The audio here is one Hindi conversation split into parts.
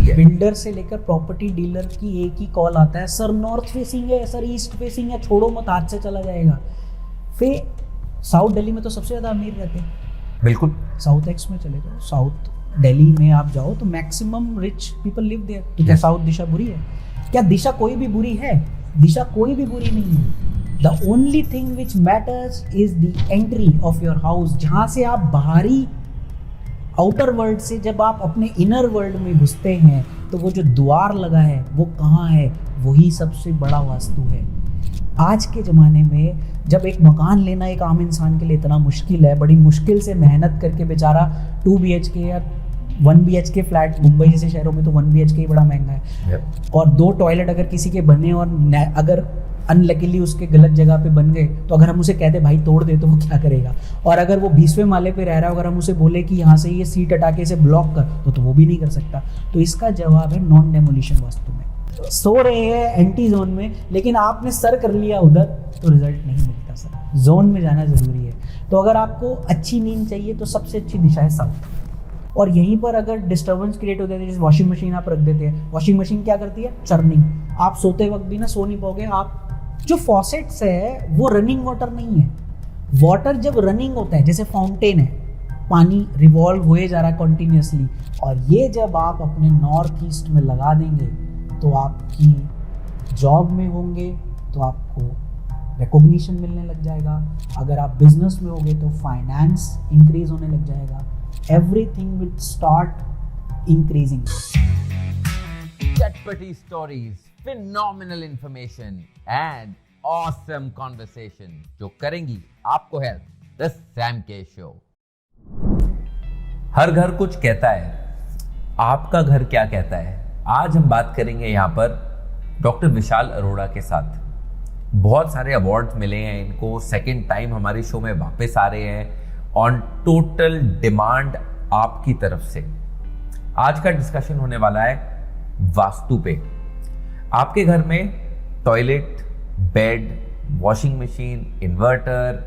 है। बिल्डर से लेकर प्रॉपर्टी डीलर की एक ही कॉल आता है, सर नॉर्थ फेसिंग है, सर ईस्ट फेसिंग है, छोड़ो मत, हाथ से चला जाएगा। फिर साउथ दिल्ली में तो सबसे ज़्यादा अमीर रहते हैं। बिल्कुल। साउथ एक्स में चले जाओ, साउथ दिल्ली में आप जाओ तो maximum rich people live there. तो क्या साउथ दिशा बुरी है? क्या दिशा कोई भी बुरी है? दिशा कोई भी बुरी नहीं है। The only thing which matters is the entry of your house. जहाँ से आप बाहरी आउटर वर्ल्ड से जब आप अपने इनर वर्ल्ड में घुसते हैं तो वो जो द्वार लगा है वो कहाँ है? वही सबसे बड़ा वास्तु है। आज के ज़माने में जब एक मकान लेना एक आम इंसान के लिए इतना मुश्किल है, बड़ी मुश्किल से मेहनत करके बेचारा 2 BHK या 1 BHK फ्लैट, मुंबई जैसे शहरों में तो 1 BHK ही बड़ा महंगा है, और 2 टॉयलेट अगर किसी के बने और अगर अनलकीली उसके गलत जगह पे बन गए तो अगर हम उसे कहते भाई तोड़ दे तो वो क्या करेगा? और अगर वो 20वें माले पे रह रहा है, अगर हम उसे बोले कि यहाँ से ये सीट हटा के इसे ब्लॉक कर तो वो भी नहीं कर सकता। तो इसका जवाब है नॉन डेमोलिशन वास्तु में। सो रहे हैं एंटी जोन में, लेकिन आपने सर कर लिया उधर तो रिजल्ट नहीं मिलता सर। जोन में जाना जरूरी है। तो अगर आपको अच्छी नींद चाहिए तो सबसे अच्छी दिशा है साउथ। और यहीं पर अगर डिस्टर्बेंस क्रिएट हो जाती है, जैसे वॉशिंग मशीन आप रख देते हैं, वॉशिंग मशीन क्या करती है? चर्निंग। आप सोते वक्त भी ना सो नहीं पाओगे। आप जो फॉसेट्स है वो रनिंग वाटर नहीं है। वाटर जब रनिंग होता है, जैसे फाउंटेन है, पानी रिवॉल्व हुए जा रहा है कॉन्टिन्यूसली, और ये जब आप अपने नॉर्थ ईस्ट में लगा देंगे तो आपकी जॉब में होंगे तो आपको रिकॉग्निशन मिलने लग जाएगा। अगर आप बिजनेस में होंगे तो फाइनेंस इंक्रीज होने लग जाएगा। Everything will start increasing. चटपटी stories, phenomenal information and awesome conversation जो करेंगी आपको हेल्प। द सैम के शो। हर घर कुछ कहता है, आपका घर क्या कहता है? आज हम बात करेंगे यहाँ पर डॉक्टर विशाल अरोड़ा के साथ। बहुत सारे अवार्ड्स मिले हैं इनको, सेकंड टाइम हमारे शो में वापस आ रहे हैं ऑन टोटल डिमांड आपकी तरफ से। आज का डिस्कशन होने वाला है वास्तु पे। आपके घर में toilet, bed, washing machine, inverter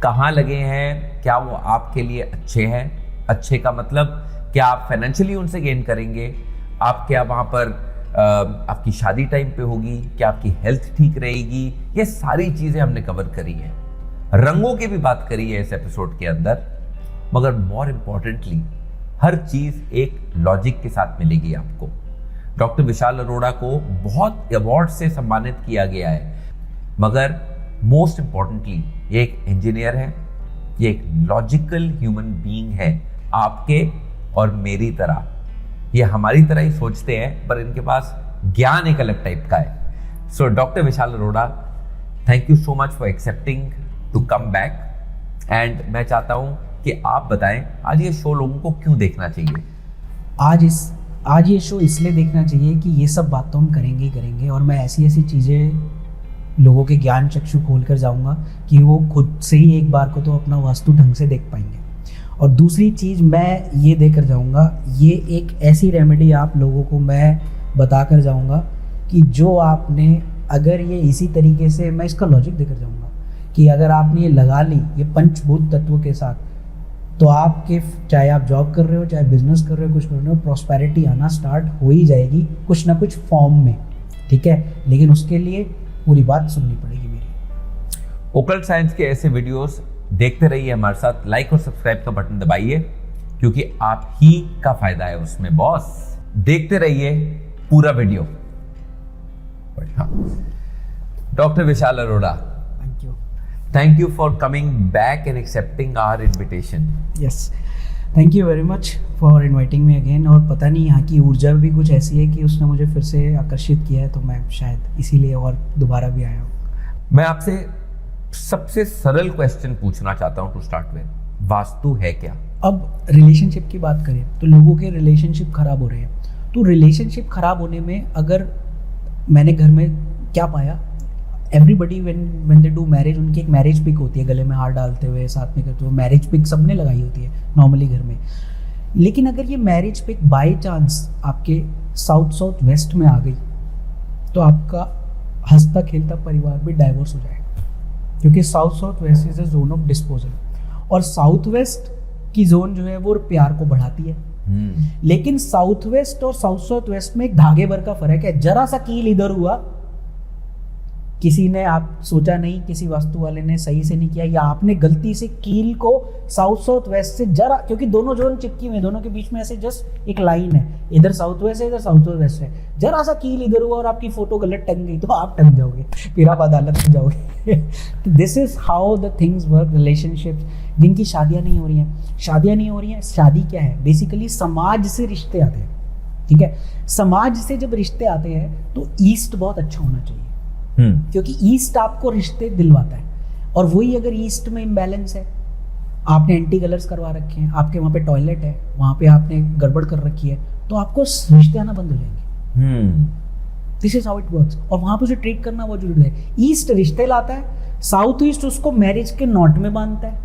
कहाँ लगे हैं? क्या वो आपके लिए अच्छे हैं? अच्छे का मतलब क्या आप फाइनेंशियली उनसे गेन करेंगे? आप क्या वहाँ पर आपकी शादी टाइम पे होगी? क्या आपकी हेल्थ ठीक रहेगी? ये सारी चीज़ें हमने कवर करी है। रंगों की भी बात करी है इस एपिसोड के अंदर, मगर मोर इम्पॉर्टेंटली हर चीज़ एक लॉजिक के साथ मिलेगी आपको। डॉक्टर विशाल अरोड़ा को बहुत अवार्ड से सम्मानित किया गया है, मगर मोस्ट इम्पॉर्टेंटली ये एक इंजीनियर है, ये एक लॉजिकल ह्यूमन बीइंग है, आपके और मेरी तरह। ये हमारी तरह ही सोचते हैं, पर इनके पास ज्ञान एक अलग टाइप का है। So doctor Vishal Arora, thank you so much for accepting to come back. And मैं चाहता हूँ कि आप बताएं आज ये शो लोगों को क्यों देखना चाहिए? आज ये शो इसलिए देखना चाहिए कि ये सब बात तो हम करेंगे ही करेंगे, और मैं ऐसी ऐसी चीज़ें लोगों के ज्ञान चक्षु खोल कर जाऊँगा कि वो खुद से ही एक बार को तो अपना वास्तु ढंग से देख पाएंगे। और दूसरी चीज़ मैं ये देकर जाऊँगा, ये एक ऐसी रेमेडी आप लोगों को मैं बता कर जाऊँगा कि जो आपने अगर ये इसी तरीके से, मैं इसका लॉजिक देकर जाऊँगा कि अगर आपने ये लगा ली ये पंचभूत तत्व के साथ, तो आपके चाहे आप जॉब कर रहे हो, चाहे बिजनेस कर रहे हो, कुछ कर रहे हो, प्रॉस्पेरिटी आना स्टार्ट हो ही जाएगी कुछ ना कुछ फॉर्म में। ठीक है, लेकिन उसके लिए पूरी बात सुननी पड़ेगी मेरी। ओकल्ट साइंस के ऐसे वीडियोस देखते रहिए हमारे साथ। लाइक और सब्सक्राइब का बटन दबाइए, क्योंकि आप ही का फायदा है उसमें बॉस। देखते रहिए पूरा video. Doctor Vishal Arora, thank you for coming back and accepting our invitation. Yes, thank you very much for inviting me again। और पता नहीं यहाँ की ऊर्जा भी कुछ ऐसी है कि उसने मुझे फिर से आकर्षित किया है, तो मैं शायद इसीलिए और दोबारा भी आया हूँ। मैं आपसे सबसे सरल क्वेश्चन पूछना चाहता हूँ टू स्टार्ट विद, वास्तु है क्या? अब रिलेशनशिप की बात करें तो लोगों के रिलेशनशिप खराब हो रहे हैं, तो रिलेशनशिप खराब होने में अगर मैंने घर में क्या पाया, everybody when they do marriage, उनकी एक मैरिज पिक होती है, गले में हार डालते हुए साथ में करते हुए, मैरिज पिक सबने लगाई होती है नॉर्मली घर में। लेकिन अगर ये मैरिज पिक बाय चांस आपके साउथ वेस्ट में आ गई तो आपका हंसता खेलता परिवार भी डाइवोर्स हो जाएगा, क्योंकि south west is a zone of disposal. और साउथ वेस्ट की जोन जो है वो प्यार को बढ़ाती है, लेकिन साउथ वेस्ट और साउथ वेस्ट में एक धागे भर का फर्क है। जरा सा कील इधर हुआ, किसी ने आप सोचा नहीं, किसी वास्तु वाले ने सही से नहीं किया, या आपने गलती से कील को साउथ वेस्ट से जरा, क्योंकि दोनों जोन चिपकी हुए, दोनों के बीच में ऐसे जस्ट एक लाइन है, इधर साउथ वेस्ट है, इधर साउथ वेस्ट है, जरा सा कील इधर हुआ और आपकी फोटो गलत टंग गई तो आप टंग जाओगे, फिर आप अदालत में जाओगे। This is how the things work. Relationships, जिनकी शादियां नहीं हो रही हैं, शादी क्या है? बेसिकली समाज से रिश्ते आते हैं, ठीक है? समाज से जब रिश्ते आते हैं तो ईस्ट बहुत अच्छा होना चाहिए, क्योंकि ईस्ट आपको रिश्ते दिलवाता है। और वही अगर ईस्ट में इम्बैलेंस है, आपने एंटी कलर्स करवा रखे हैं, आपके वहाँ पे टॉयलेट है, वहाँ पे आपने गड़बड़ कर रखी है, तो आपको रिश्ते आना बंद हो जाएंगे। This is how it works. और वहाँ पे उसे ट्रीट करना बहुत जरूरी है। ईस्ट रिश्ते लाता है, साउथ ईस्ट उसको मैरिज के नॉट में बांधता है।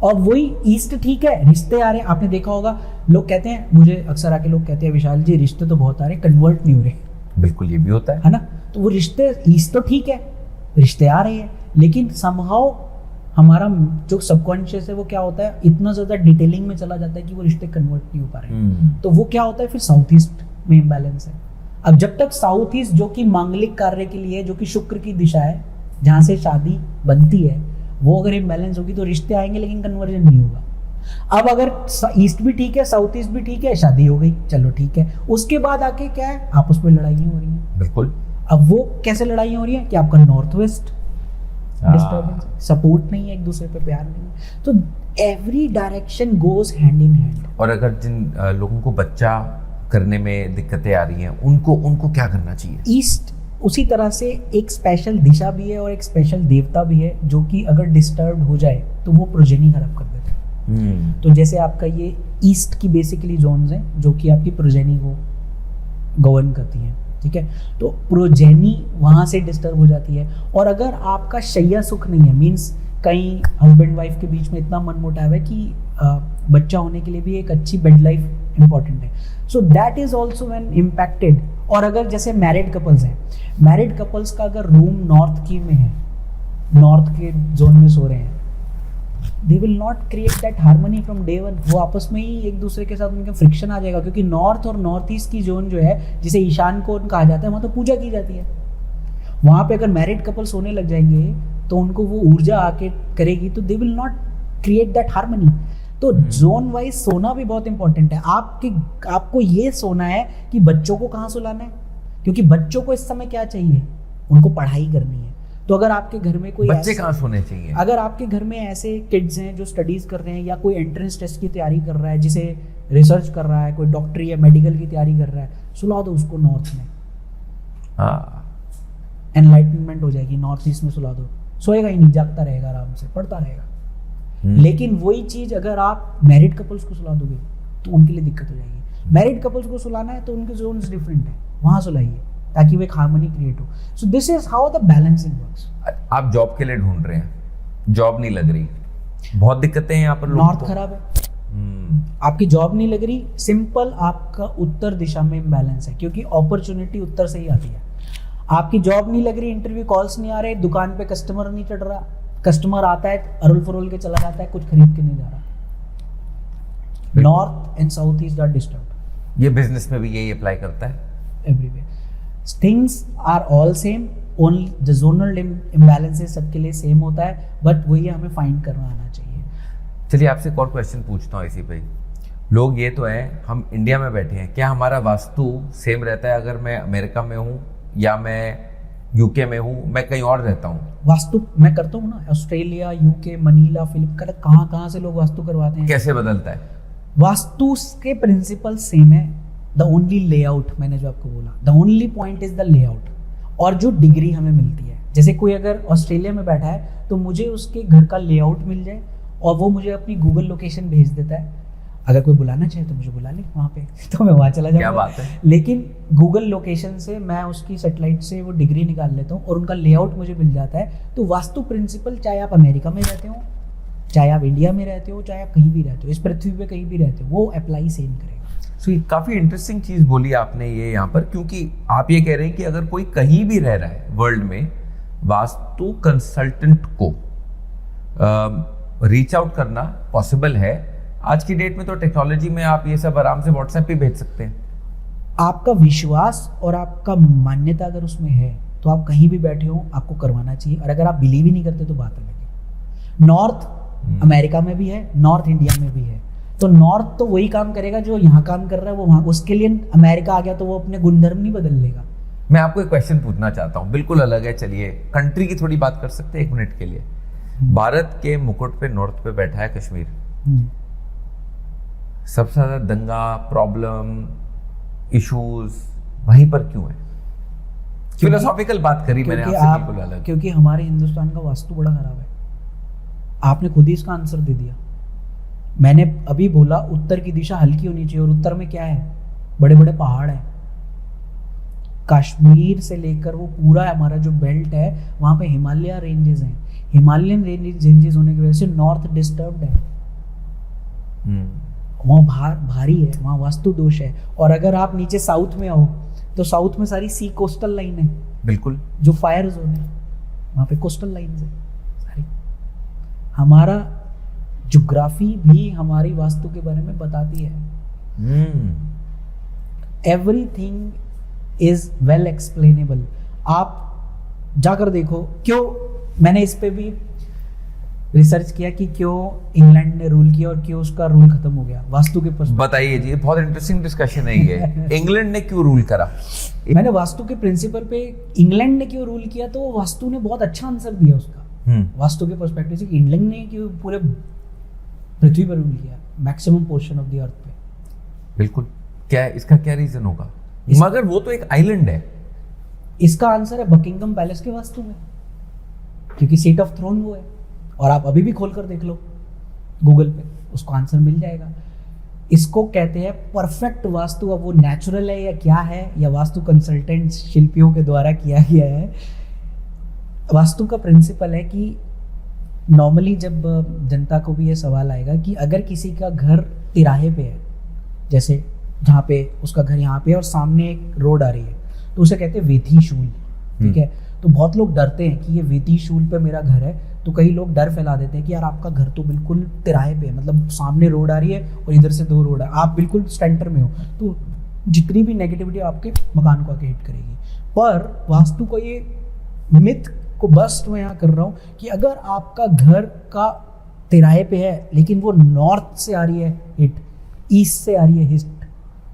और वही ईस्ट ठीक है, रिश्ते आ रहे हैं, आपने देखा होगा, लोग कहते हैं, मुझे अक्सर आके लोग कहते हैं, विशाल जी रिश्ते तो बहुत आ रहे, कन्वर्ट नहीं हो रहे। बिल्कुल, ये भी होता है ना? तो वो रिश्ते, ईस्ट तो ठीक है, रिश्ते आ रहे हैं, लेकिन समहाउ हमारा जो सबकॉन्शियस है वो क्या होता है, इतना ज्यादा डिटेलिंग में चला जाता है कि वो रिश्ते कन्वर्ट नहीं हो पा रहे। तो वो क्या होता है, फिर साउथ ईस्ट में इम्बैलेंस है। अब जब तक साउथ ईस्ट, जो कि मांगलिक कार्य के लिए, जो कि शुक्र की दिशा है, जहाँ से शादी बनती है, वो अगर इम्बैलेंस होगी तो रिश्ते आएंगे लेकिन कन्वर्जन नहीं होगा। अब अगर ईस्ट भी ठीक है, साउथ ईस्ट भी ठीक है, शादी हो गई, चलो ठीक है, उसके बाद आके क्या है, आपस में लड़ाइयाँ हो रही हैं। बिल्कुल। अब वो कैसे लड़ाइयाँ हो रही हैं कि आपका नॉर्थ वेस्ट डिस्टर्बेंस, सपोर्ट नहीं है, एक दूसरे पे प्यार नहीं है। तो every direction goes hand in hand. और अगर जिन लोगों को बच्चा करने में दिक्कतें आ रही हैं, उनको क्या करना चाहिए? ईस्ट उसी तरह से एक स्पेशल दिशा भी है और एक स्पेशल देवता भी है, जो कि अगर डिस्टर्ब हो जाए तो वो प्रोजेनी खराब कर देता है। तो जैसे आपका ये ईस्ट की बेसिकली जोन्स हैं जो कि आपकी प्रोजेनी को गवर्न करती हैं, ठीक है? तो प्रोजेनी वहाँ से डिस्टर्ब हो जाती है। और अगर आपका शैया सुख नहीं है, मीन्स कहीं हस्बैंड वाइफ के बीच में इतना मनमुटाव है कि बच्चा होने के लिए भी एक अच्छी बेड लाइफ इंपॉर्टेंट है, so that is also when impacted. और अगर जैसे मैरिड कपल्स हैं, मैरिड कपल्स का अगर रूम नॉर्थ की में है, नॉर्थ के जोन में सो रहे हैं, they will not create that harmony from day one. वो आपस में ही एक दूसरे के साथ उनका फ्रिक्शन आ जाएगा, क्योंकि नॉर्थ और नॉर्थ ईस्ट की जोन जो है, जिसे ईशान कोण कहा जाता है, वहाँ तो पूजा की जाती है। वहाँ पे अगर मैरिड कपल सोने लग जाएंगे तो उनको वो ऊर्जा आके करेगी, तो they will not create that harmony. तो जोन वाइज सोना भी बहुत इंपॉर्टेंट है। आपको ये सोना है कि बच्चों को कहाँ सुलाना है, क्योंकि बच्चों को इस समय क्या चाहिए, उनको पढ़ाई करनी है। तो अगर आपके घर में कोई बच्चे कहाँ सोने चाहिए, अगर आपके घर में ऐसे किड्स हैं जो स्टडीज कर रहे हैं, या कोई एंट्रेंस टेस्ट की तैयारी कर रहा है, जिसे रिसर्च कर रहा है, कोई डॉक्टरी या मेडिकल की तैयारी कर रहा है, सुला दो उसको नॉर्थ में। एनलाइटमेंट हो जाएगी, नॉर्थ ईस्ट में सुला दो, सोएगा ही नहीं, जागता रहेगा, आराम से पढ़ता रहेगा। लेकिन वही चीज अगर आप मैरिड कपल्स को सुला दोगे तो उनके लिए दिक्कत हो जाएगी। मैरिड कपल्स को सुलाना है तो उनके जोन्स डिफरेंट है, वहां सुलाइए ताकि वो एक हार्मनी क्रिएट हो। So this is how the balancing works. आप जॉब के लिए ढूंढ रहे हैं, जॉब नहीं लग रही, बहुत दिक्कतें हैं यहाँ पर। नॉर्थ खराब है, आपकी जॉब नहीं लग रही, सिंपल आपका उत्तर दिशा में इम्बैलेंस है, क्योंकि अपॉर्चुनिटी उत्तर से ही आती है। आपकी जॉब नहीं लग रही, इंटरव्यू कॉल्स नहीं आ रहे, दुकान पे कस्टमर नहीं चढ़ रहा, कस्टमर आता है अरुल फरुल के चला जाता है, कुछ खरीद के नहीं जा रहा। North and south east are disturbed. ये बिजनेस में भी यही अप्लाई करता है everywhere. Things are all same, only the zonal imbalances सबके लिए सेम होता है, बट वही हमें फाइंड करना आना चाहिए। चलिए आपसे एक और क्वेश्चन पूछता हूँ इसी पे। लोग ये तो है, हम इंडिया में बैठे हैं, क्या हमारा वास्तु सेम रहता है अगर मैं अमेरिका में हूँ या मैं यूके में हूँ, मैं कहीं और रहता हूँ? वास्तु मैं करता हूँ ना, ऑस्ट्रेलिया, यूके, मनीला, फिलिप, कहाँ से लोग वास्तु करवाते हैं। कैसे बदलता है? वास्तु के प्रिंसिपल सेम है, द ओनली लेआउट, मैंने जो आपको बोला, the only point is the layout. और जो डिग्री हमें मिलती है, जैसे कोई अगर ऑस्ट्रेलिया में बैठा है तो मुझे उसके घर का लेआउट मिल जाए और वो मुझे अपनी गूगल लोकेशन भेज देता है। अगर कोई बुलाना चाहे तो मुझे बुला ले वहाँ पे, तो मैं वहाँ चला जाऊँगा। क्या बात है। लेकिन गूगल लोकेशन से मैं उसकी सैटेलाइट से वो डिग्री निकाल लेता हूँ और उनका लेआउट मुझे मिल जाता है। तो वास्तु प्रिंसिपल, चाहे आप अमेरिका में रहते हो, चाहे आप इंडिया में रहते हो, चाहे आप कहीं भी रहते हो, इस पृथ्वी पे कहीं भी रहते हो, वो अप्लाई सेम करेगा। So, काफ़ी इंटरेस्टिंग चीज़ बोली आपने ये यहाँ पर, क्योंकि आप ये कह रहे हैं कि अगर कोई कहीं भी रह रहा है वर्ल्ड में, वास्तु कंसल्टेंट को रीच आउट करना पॉसिबल है आज की डेट में तो टेक्नोलॉजी में आप ये सब आराम से व्हाट्सएप पे भेज सकते हैं। आपका विश्वास और आपका मान्यता अगर उसमें है तो आप कहीं भी बैठे हो आपको करवाना चाहिए, और अगर आप बिलीव ही नहीं करते तो बात अलग है। नॉर्थ अमेरिका में भी है, नॉर्थ इंडिया में भी है, तो नॉर्थ तो वही काम करेगा जो यहाँ काम कर रहा है वो वहाँ, उसके लिए अमेरिका आ गया तो वो अपने गुणधर्म नहीं बदल लेगा। मैं आपको एक क्वेश्चन पूछना चाहता हूँ, बिल्कुल अलग है। चलिए कंट्री की थोड़ी बात कर सकते हैं 1 मिनट के लिए। भारत के मुकुट पे नॉर्थ पे बैठा है कश्मीर, सबसे ज्यादा दंगा, प्रॉब्लम, इश्यूज वहीं पर क्यों है? फिलोसॉफिकल बात करी मैंने क्योंकि आपसे, बिल्कुल अलग। क्योंकि हमारे हिंदुस्तान का वास्तु बड़ा खराब है। आपने खुद ही इसका आंसर दे दिया। मैंने अभी बोला उत्तर की दिशा हल्की होनी चाहिए, और उत्तर में क्या है? बड़े बड़े पहाड़ हैं। कश्मीर से लेकर वो पूरा हमारा जो बेल्ट है वहाँ पे हिमालय रेंजेस हैं। हिमालयन रेंजेस होने की वजह से नॉर्थ डिस्टर्ब्ड है, वहाँ भारी है, वहाँ वास्तु दोष है। और अगर आप नीचे साउथ में आओ तो साउथ में सारी सी कोस्टल लाइन है, बिल्कुल जो फायर जोन है वहाँ पे कोस्टल लाइन्स है सारी। हमारा ज्योग्राफी भी हमारी वास्तु के बारे में बताती है। Everything is well explainable. आप जाकर देखो, क्यों मैंने इस पे भी रिसर्च किया कि क्यों इंग्लैंड ने रूल किया और क्यों उसका रूल खत्म हो गया वास्तु के पर्सपेक्टिव। बताइए जी, बहुत इंटरेस्टिंग डिस्कशन है ये। इंग्लैंड ने क्यों रूल करा? मैंने वास्तु के प्रिंसिपल पे इंग्लैंड ने क्यों रूल किया, तो वास्तु ने बहुत अच्छा आंसर दिया उसका। वास्तु के पर्सपेक्टिव से इंग्लैंड ने क्यों पूरे पृथ्वी पर रूल किया, maximum portion of the earth पे। बिल्कुल, क्या इसका क्या रीजन होगा? मगर वो तो एक आइलैंड है। इसका आंसर है बकिंगम पैलेस के वास्तु में, क्योंकि सीट ऑफ थ्रोन वो है। और आप अभी भी खोल कर देख लो गूगल पे, उसको आंसर मिल जाएगा। इसको कहते हैं परफेक्ट वास्तु। अब वो नेचुरल है या क्या है, या वास्तु कंसल्टेंट शिल्पियों के द्वारा किया गया है। वास्तु का प्रिंसिपल है कि नॉर्मली जब जनता को भी ये सवाल आएगा कि अगर किसी का घर तिराहे पे है, जैसे जहाँ पे उसका घर यहाँ पे है और सामने एक रोड आ रही है, तो उसे कहते हैं वेथी शूल, ठीक है। तो बहुत लोग डरते हैं कि ये वेथी शूल पे मेरा घर है, तो कई लोग डर फैला देते हैं कि यार आपका घर तो बिल्कुल तिराहे पे है, मतलब सामने रोड आ रही है और इधर से 2 रोड है, आप बिल्कुल सेंटर में हो, तो जितनी भी नेगेटिविटी आपके मकान को आके हिट करेगी। पर वास्तु को ये मिथ को बस्ट मैं यहाँ कर रहा हूँ कि अगर आपका घर का तिराहे पे है लेकिन वो नॉर्थ से आ रही है हिट, ईस्ट से आ रही है हिट,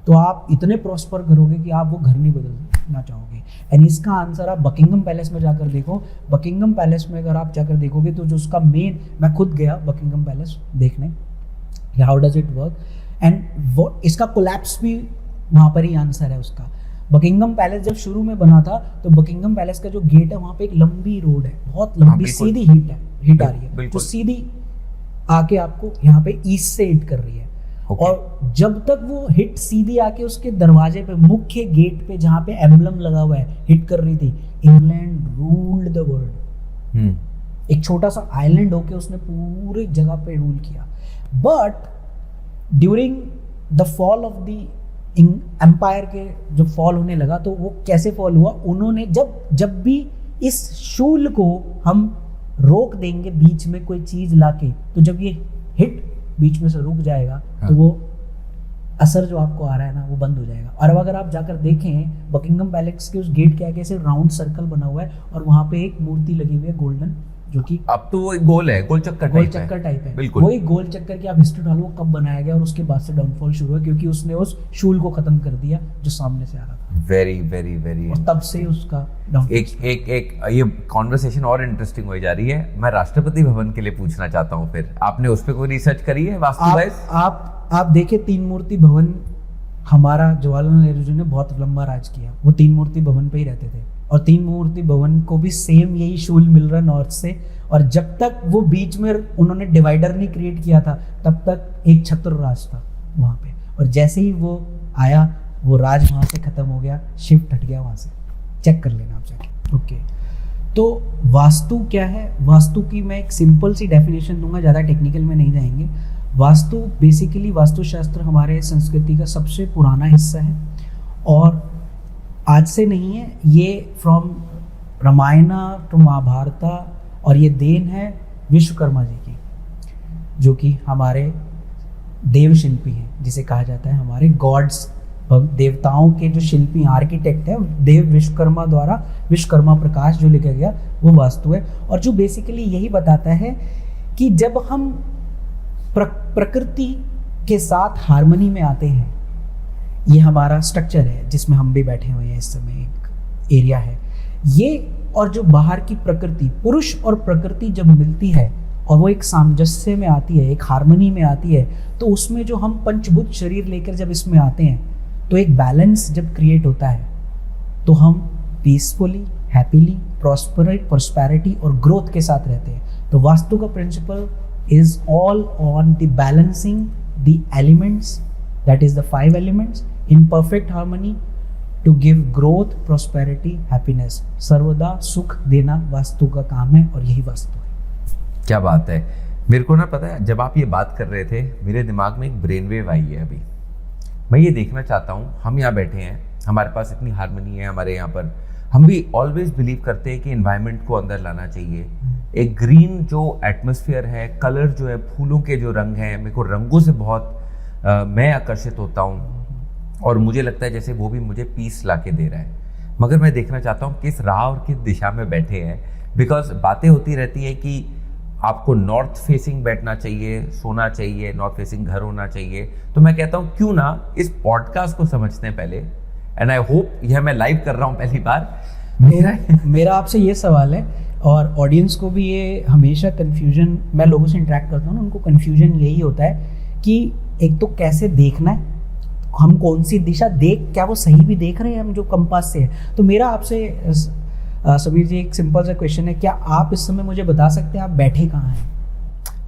तो आप इतने प्रॉस्पर करोगे कि आप वो घर नहीं बदलना चाहोगे। एंड इसका आंसर आप बकिंगम पैलेस में जाकर देखो। बकिंगम पैलेस में अगर आप जाकर देखोगे तो जो उसका मेन, मैं खुद गया बकिंगम पैलेस देखने, how does it work, and वो इसका कोलैप्स भी वहाँ पर ही आंसर है उसका। बकिंगम पैलेस जब शुरू में बना था तो बकिंगम पैलेस का जो गेट है वहाँ पे एक लंबी रोड है, बहुत लंबी सीधी हिट आ रही है, जो सीधी आके आपको यहाँ पे ईस्ट से हिट कर रही है। और जब तक वो हिट सीधी आके उसके दरवाजे पे, मुख्य गेट पे जहाँ पे एम्बलम लगा हुआ है, हिट कर रही थी, इंग्लैंड रूल्ड द वर्ल्ड। एक छोटा सा आइलैंड होके उसने पूरी जगह पे रूल किया। But during the fall of the empire के जो फॉल होने लगा, तो वो कैसे फॉल हुआ, उन्होंने जब भी इस शूल को हम रोक देंगे बीच में कोई चीज लाके, तो जब ये हिट बीच में से रुक जाएगा, तो वो असर जो आपको आ रहा है ना वो बंद हो जाएगा। और अब अगर आप जाकर देखें बकिंगम पैलेस के उस गेट के आगे से राउंड सर्कल बना हुआ है और वहां पे एक मूर्ति लगी हुई है गोल्डन, जो कि अब तो वो एक गोल है, गोल चक्कर टाइप है। बिल्कुल वही गोल चक्कर की आप हिस्ट्री डालो वो कब बनाया गया और उसके बाद से डाउनफॉल शुरू हुआ, क्योंकि उसने उस शूल को खत्म कर दिया जो सामने से आ रहा था। वेरी वेरी वेरी, और तब से उसका एक ये कॉन्वर्सेशन और इंटरेस्टिंग हो जा रही है। मैं राष्ट्रपति भवन के लिए पूछना चाहता हूँ, फिर आपने उस पर कोई रिसर्च करी है वास्तु वाइज? आप देखिए 3 मूर्ति भवन, हमारा जवाहरलाल नेहरू जी ने बहुत लंबा राज किया, वो 3 मूर्ति भवन पे ही रहते थे, और 3 मूर्ति भवन को भी सेम यही शूल मिल रहा नॉर्थ से। और जब तक वो बीच में उन्होंने डिवाइडर नहीं क्रिएट किया था, तब तक एक छत्र राज था वहाँ पे, और जैसे ही वो आया वो राज वहाँ से खत्म हो गया, शिफ्ट हट गया वहाँ से। चेक कर लेना आप जाके। ओके, तो वास्तु क्या है? वास्तु की मैं एक सिंपल सी डेफिनेशन दूंगा, ज़्यादा टेक्निकल में नहीं जाएंगे। वास्तु बेसिकली, वास्तुशास्त्र हमारे संस्कृति का सबसे पुराना हिस्सा है और आज से नहीं है, ये फ्रॉम रामायण टू महाभारत, और ये देन है विश्वकर्मा जी की, जो कि हमारे देव शिल्पी हैं, जिसे कहा जाता है हमारे गॉड्स, देवताओं के जो शिल्पी आर्किटेक्ट है, देव विश्वकर्मा द्वारा विश्वकर्मा प्रकाश जो लिखा गया वो वास्तु है। और जो बेसिकली यही बताता है कि जब हम प्रकृति के साथ हार्मनी में आते हैं, ये हमारा स्ट्रक्चर है जिसमें हम भी बैठे हुए हैं इस समय, एक एरिया है ये, और जो बाहर की प्रकृति, पुरुष और प्रकृति जब मिलती है और वो एक सामंजस्य में आती है, एक हार्मनी में आती है, तो उसमें जो हम पंचभूत शरीर लेकर जब इसमें आते हैं तो एक बैलेंस जब क्रिएट होता है तो हम पीसफुली, हैप्पीली, प्रॉस्पेरिटी और ग्रोथ के साथ रहते हैं। तो वास्तु का principle is all on the balancing the elements, that is the 5 elements in perfect harmony to give growth, prosperity, happiness. सर्वदा सुख देना वास्तु का काम है और यही वास्तु है। क्या बात है। मेरे को ना पता है, जब आप ये बात कर रहे थे मेरे दिमाग में एक ब्रेन वेव आई है अभी। मैं ये देखना चाहता हूँ, हम यहाँ बैठे हैं, हमारे पास इतनी हार्मनी है हमारे यहाँ पर, हम भी ऑलवेज बिलीव करते हैं कि एनवायरनमेंट को अंदर लाना चाहिए। एक ग्रीन जो एटमॉस्फेयर है, कलर जो है, फूलों के जो रंग हैं, मेरे को रंगों से बहुत मैं आकर्षित होता हूँ और मुझे लगता है जैसे वो भी मुझे पीस ला के दे रहा है। मगर मैं देखना चाहता हूँ किस राह और किस दिशा में बैठे हैं, बिकॉज बातें होती रहती है कि आपको नॉर्थ फेसिंग बैठना चाहिए, सोना चाहिए, नॉर्थ फेसिंग घर होना चाहिए। तो मैं कहता हूँ क्यों ना इस पॉडकास्ट को समझते हैं पहले, एंड आई होप यह मैं लाइव कर रहा हूँ पहली बार। मेरा आपसे ये सवाल है, और ऑडियंस को भी ये हमेशा कन्फ्यूजन, मैं लोगों से इंटरेक्ट करता हूँ ना, उनको कन्फ्यूजन यही होता है कि एक तो कैसे देखना है, हम कौन सी दिशा देख, क्या वो सही भी देख रहे हैं हम जो कंपास से है। तो मेरा आपसे समीर जी एक सिंपल सा क्वेश्चन है, क्या आप इस समय मुझे बता सकते हैं आप बैठे कहाँ हैं?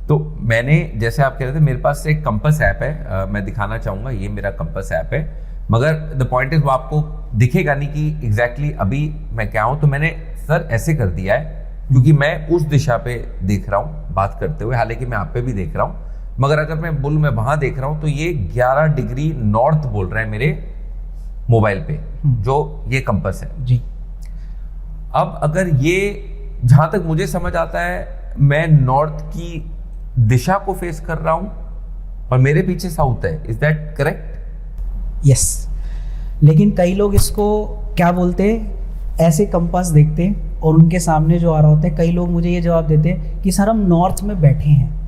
तो मैंने, जैसे आप कह रहे थे, मेरे पास एक कंपास ऐप है, मैं दिखाना चाहूँगा, ये मेरा कंपास ऐप है। मगर द पॉइंट इज वो आपको दिखेगा नहीं कि एग्जैक्टली अभी मैं क्या हूँ। तो मैंने सर ऐसे कर दिया है क्योंकि मैं उस दिशा पे देख रहा हूँ बात करते हुए, हालांकि मैं आप पे भी देख रहा हूँ, मगर अगर मैं बोलूँ मैं वहाँ देख रहा हूँ तो ये 11 डिग्री नॉर्थ बोल रहा है मेरे मोबाइल पे, जो ये कंपास है जी। अब अगर ये, जहां तक मुझे समझ आता है, मैं नॉर्थ की दिशा को फेस कर रहा हूं और मेरे पीछे साउथ है, इज दैट करेक्ट? यस। लेकिन कई लोग इसको क्या बोलते हैं, ऐसे कंपास देखते हैं और उनके सामने जो आ रहा होता है, कई लोग मुझे ये जवाब देते हैं कि सर हम नॉर्थ में बैठे हैं।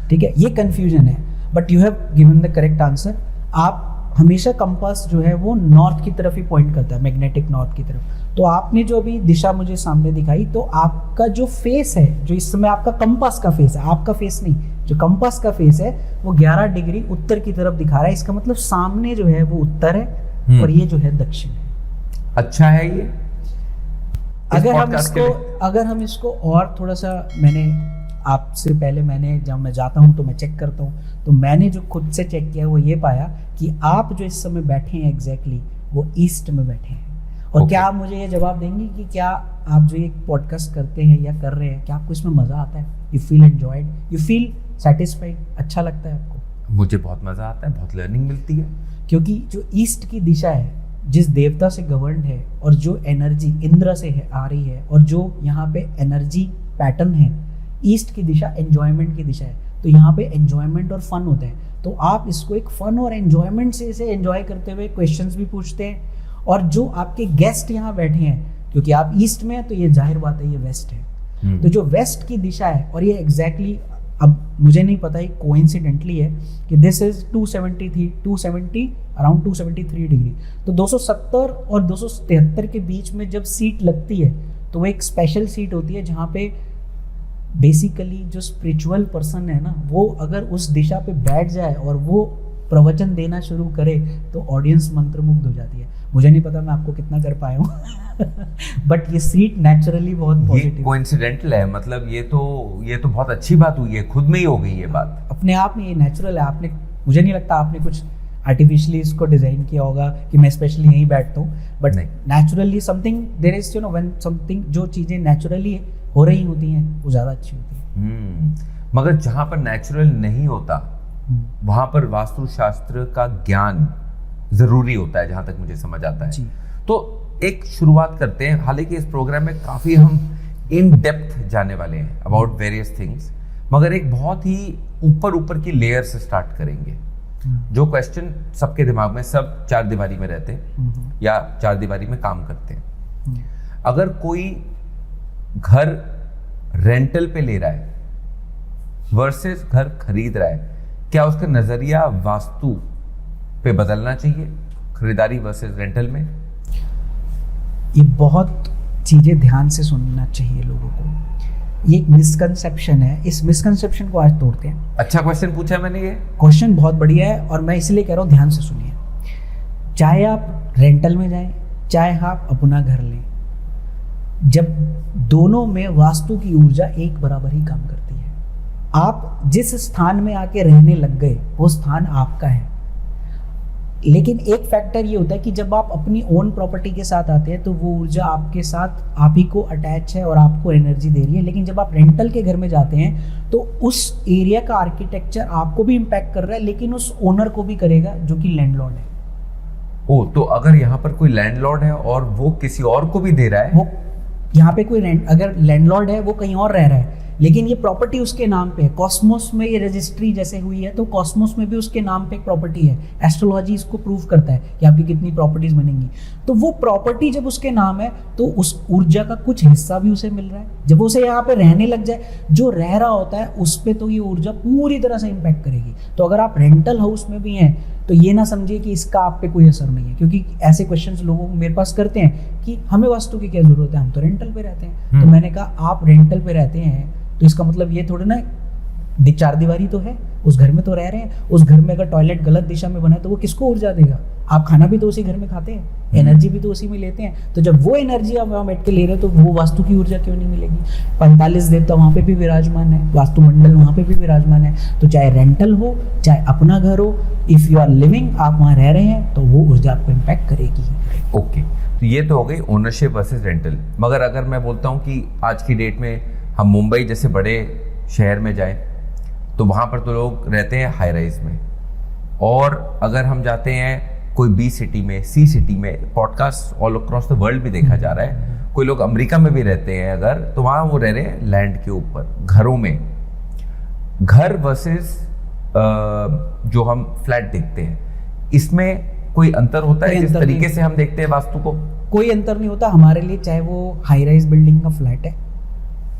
ठीक है, ये कंफ्यूजन है, but you have given the correct answer. आप हमेशा कंपास जो है वो नॉर्थ की तरफ ही पॉइंट करता है, मैग्नेटिक नॉर्थ की तरफ। तो आपने जो अभी दिशा मुझे सामने दिखाई, तो आपका जो फेस है, जो इस समय आपका कंपास का फेस है, आपका फेस नहीं, जो कंपास का फेस है वो 11 डिग्री उत्तर की तरफ दिखा रहा है। इसका मतलब सामने जो है वो उत्तर है और ये जो है दक्षिण है। अच्छा है ये। अगर हम इसको और थोड़ा सा, मैंने आपसे पहले, मैंने जब मैं जाता हूँ तो मैं चेक करता हूँ, तो मैंने जो खुद से चेक किया वो ये पाया कि आप जो इस समय बैठे हैं एग्जैक्टली वो ईस्ट में बैठे हैं। और क्या आप मुझे ये जवाब देंगे कि क्या आप जो ये पॉडकास्ट करते हैं या कर रहे हैं, क्या आपको इसमें मज़ा आता है? You feel enjoyed, you feel satisfied, अच्छा लगता है आपको? मुझे बहुत मज़ा आता है, बहुत लर्निंग मिलती है। क्योंकि जो ईस्ट की दिशा है, जिस देवता से गवर्नड है, और जो एनर्जी इंद्र से है, आ रही है, और जो यहाँ पे एनर्जी पैटर्न है, ईस्ट की दिशा एंजॉयमेंट की दिशा है। तो यहाँ पे एंजॉयमेंट और फन होता है। तो आप इसको एक फन और एंजॉयमेंट से इसे एंजॉय करते हुए क्वेश्चंस भी पूछते हैं। और जो आपके गेस्ट यहाँ बैठे हैं, क्योंकि आप ईस्ट में हैं तो ये जाहिर बात है ये वेस्ट है। तो जो वेस्ट की दिशा है, और ये एग्जैक्टली अब मुझे नहीं पता ये कोइंसिडेंटली है कि दिस इज 270 अराउंड 273 डिग्री। तो 270 और 273 के बीच में जब सीट लगती है तो वो एक स्पेशल सीट होती है, जहाँ पे बेसिकली जो स्पिरिचुअल पर्सन है ना, वो अगर उस दिशा पे बैठ जाए और वो प्रवचन देना शुरू करे तो ऑडियंस मंत्रमुग्ध हो जाती है। मुझे नहीं पता मैं आपको कितना कर पाया हूँ बट ये सीट नेचुरली बहुत पॉजिटिव, कोइंसिडेंटल है। मतलब ये तो बहुत अच्छी बात हुई है, खुद में ही हो गई ये बात, अपने आप में ये नेचुरल है। आपने, मुझे नहीं लगता आपने कुछ आर्टिफिशियली इसको डिजाइन किया होगा कि मैं स्पेशली यहीं बैठता हूँ, but naturally something there is, you know, when something, जो चीजें नेचुरली हो रही होती हैं वो ज्यादा अच्छी होती है। मगर जहाँ पर नेचुरल नहीं होता वहां पर वास्तुशास्त्र का ज्ञान जरूरी होता है, जहां तक मुझे समझ आता है। तो एक शुरुआत करते हैं। हालांकि इस प्रोग्राम में काफी हम इन डेप्थ जाने वाले हैं अबाउट वेरियस थिंग्स, मगर एक बहुत ही ऊपर ऊपर की लेयर से स्टार्ट करेंगे। जो क्वेश्चन सबके दिमाग में, सब चार दीवारी में रहते हैं या चार दीवारी में काम करते हैं। अगर कोई घर रेंटल पे ले रहा है वर्सेस घर खरीद रहा है, क्या उसका नजरिया वास्तु पे बदलना चाहिए खरीदारी वर्सेस रेंटल में? ये बहुत चीजें ध्यान से सुनना चाहिए लोगों को। ये एक मिसकंसेप्शन है, इस मिसकंसेप्शन को आज तोड़ते हैं। अच्छा क्वेश्चन पूछा मैंने, ये क्वेश्चन बहुत बढ़िया है और मैं इसलिए कह रहा हूँ ध्यान से सुनिए। चाहे आप रेंटल में जाएं, चाहे आप अपना घर लें, जब दोनों में वास्तु की ऊर्जा एक बराबर ही काम करती है। आप जिस स्थान में आके रहने लग गए वो स्थान आपका है, लेकिन एक फैक्टर ये होता है कि जब आप अपनी ओन प्रॉपर्टी के साथ आते हैं तो वो ऊर्जा आपके साथ आप ही को अटैच है और आपको एनर्जी दे रही है। लेकिन जब आप रेंटल के घर में जाते हैं तो उस एरिया का आर्किटेक्चर आपको भी इम्पैक्ट कर रहा है, लेकिन उस ओनर को भी करेगा जो कि लैंडलॉर्ड है। ओ, तो अगर यहाँ पर कोई लैंडलॉर्ड है और वो किसी और को भी दे रहा है, वो यहाँ पे कोई अगर लैंडलॉर्ड है वो कहीं और रह रहा है लेकिन ये प्रॉपर्टी उसके नाम पे है। कॉस्मोस में ये रजिस्ट्री जैसे हुई है तो कॉस्मोस में भी उसके नाम पे एक प्रॉपर्टी है। एस्ट्रोलॉजी इसको प्रूव करता है कि आपकी कितनी प्रॉपर्टीज बनेंगी। तो वो प्रॉपर्टी जब उसके नाम है तो उस ऊर्जा का कुछ हिस्सा भी उसे मिल रहा है। जब उसे यहाँ पे रहने लग जाए, जो रह रहा होता है उस पे तो ये ऊर्जा पूरी तरह से इम्पैक्ट करेगी। तो अगर आप रेंटल हाउस में भी हैं तो ये ना समझिए कि इसका आप पे कोई असर नहीं है, क्योंकि ऐसे क्वेश्चंस लोगों को मेरे पास करते हैं कि हमें वास्तु की क्या जरूरत है, हम तो रेंटल पे रहते हैं। तो मैंने कहा आप रेंटल पे रहते हैं तो इसका मतलब ये थोड़ा ना चार दीवारी तो है, उस घर में तो रह रहे हैं। उस घर में अगर टॉयलेट गलत दिशा में बना है तो वो किसको ऊर्जा देगा? आप खाना भी तो उसी घर में खाते हैं, एनर्जी भी तो उसी में लेते हैं। तो जब वो एनर्जी आप वहाँ बैठ के ले रहे हो तो वो वास्तु की ऊर्जा क्यों नहीं मिलेगी? 45 देवता वहाँ पे भी विराजमान है, वास्तु मंडल वहाँ पे भी विराजमान है। तो चाहे रेंटल हो चाहे अपना घर हो, इफ यू आर लिविंग, आप वहाँ रह रहे हैं तो वो ऊर्जा आपको इम्पैक्ट करेगी। ओके, तो ये तो हो गई ओनरशिप वर्सेस रेंटल। मगर अगर मैं बोलता हूँ कि आज की डेट में हम मुंबई जैसे बड़े शहर में जाएं तो वहाँ पर तो लोग रहते हैं हाई राइज में, और अगर हम जाते हैं कोई बी सिटी में, सी सिटी में, podcast all across the world भी देखा जा रहा है, कोई लोग अमेरिका में भी रहते हैं अगर, तो वहाँ वो रह रहे हैं लैंड के ऊपर, घरों में। घर वर्सेस जो हम फ्लैट देखते हैं, इसमें कोई अंतर होता है? जिस तरीके से हम देखते हैं वास्तु को, कोई अंतर नहीं होता हमारे लिए। चाहे वो हाई राइज बिल्डिंग का फ्लैट है,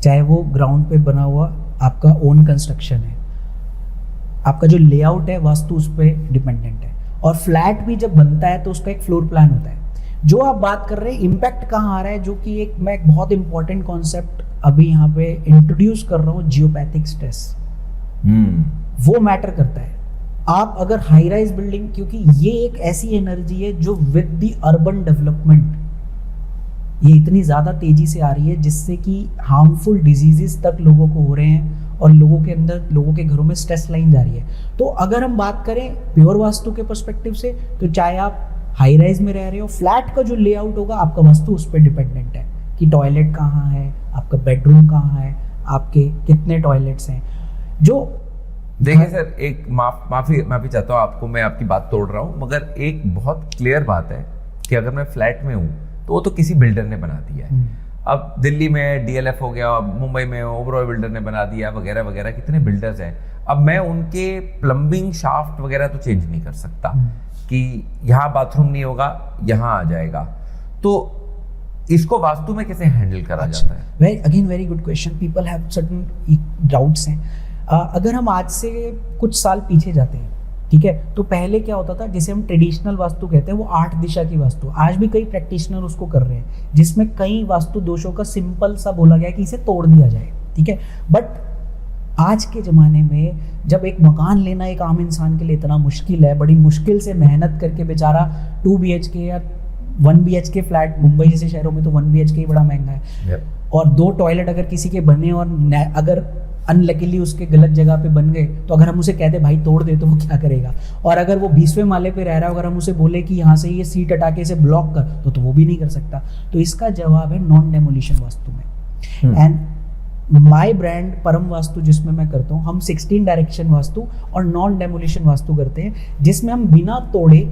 चाहे वो ग्राउंड पे बना हुआ आपका ओन कंस्ट्रक्शन है, आपका जो लेआउट है वास्तु उस पर डिपेंडेंट है। और फ्लैट भी जब बनता है तो उसका एक फ्लोर प्लान होता है। जो आप बात कर रहे हैं इम्पैक्ट कहाँ आ रहा है, जो कि मैं एक बहुत इंपॉर्टेंट कॉन्सेप्ट अभी यहाँ पे इंट्रोड्यूस कर रहा हूँ, जियोपैथिक स्ट्रेस। वो मैटर करता है। आप अगर हाई राइज बिल्डिंग, क्योंकि ये एक ऐसी एनर्जी है जो विद द अर्बन डेवलपमेंट ये इतनी ज़्यादा तेजी से आ रही है जिससे कि हार्मफुल डिजीजेस तक लोगों को हो रहे हैं और लोगों के अंदर, लोगों के घरों में स्ट्रेस लाइन जा रही है। तो अगर हम बात करें प्योर वास्तु के पर्सपेक्टिव से, तो चाहे आप हाई राइज में रह रहे हो, फ्लैट का जो लेआउट होगा आपका वास्तु उस पर डिपेंडेंट है कि टॉयलेट कहाँ है, आपका बेडरूम कहाँ है, आपके कितने टॉयलेट्स हैं। जो देखिए सर, एक माफी चाहता हूँ आपको, मैं आपकी बात तोड़ रहा हूँ, मगर एक बहुत क्लियर बात है कि अगर मैं फ्लैट में हूँ तो वो तो किसी बिल्डर ने बना दिया है। अब दिल्ली में डीएलएफ हो गया, मुंबई में ओबरॉय बिल्डर ने बना दिया, वगैरह वगैरह, कितने बिल्डर्स हैं। अब मैं उनके प्लम्बिंग शाफ्ट वगैरह तो चेंज नहीं कर सकता कि यहाँ बाथरूम नहीं होगा, यहाँ आ जाएगा। तो इसको वास्तु में कैसे हैंडल करा जाता है? Very good question. People have certain doubts हैं। अगर हम आज से कुछ साल पीछे जाते हैं, ठीक है, तो पहले क्या होता था, जिसे हम ट्रेडिशनल वास्तु कहते हैं, वो 8 दिशा की वास्तु, आज भी कई प्रैक्टिशनर उसको कर रहे हैं, जिसमें कई वास्तु दोषों का सिंपल सा बोला गया कि इसे तोड़ दिया जाए, ठीक है। बट आज के ज़माने में जब एक मकान लेना एक आम इंसान के लिए इतना मुश्किल है, बड़ी मुश्किल से मेहनत करके बेचारा 2 BHK या 1 BHK फ्लैट, मुंबई जैसे शहरों में तो 1 BHK ही बड़ा महंगा है, और 2 टॉयलेट अगर किसी के बने और अगर अनलकीली उसके गलत जगह पे बन गए, तो अगर हम उसे कहते भाई तोड़ दे तो वो क्या करेगा? और अगर वो 20वें माले पे रह रहा है, अगर हम उसे बोले कि यहाँ से ये सीट हटा के इसे ब्लॉक कर, तो वो भी नहीं कर सकता। तो इसका जवाब है नॉन डेमोलिशन वास्तु में। एंड माय ब्रांड परम वास्तु जिसमें मैं करता हूँ, हम 16 डायरेक्शन वास्तु और नॉन डेमोलिशन वास्तु करते हैं, जिसमें हम बिना तोड़े,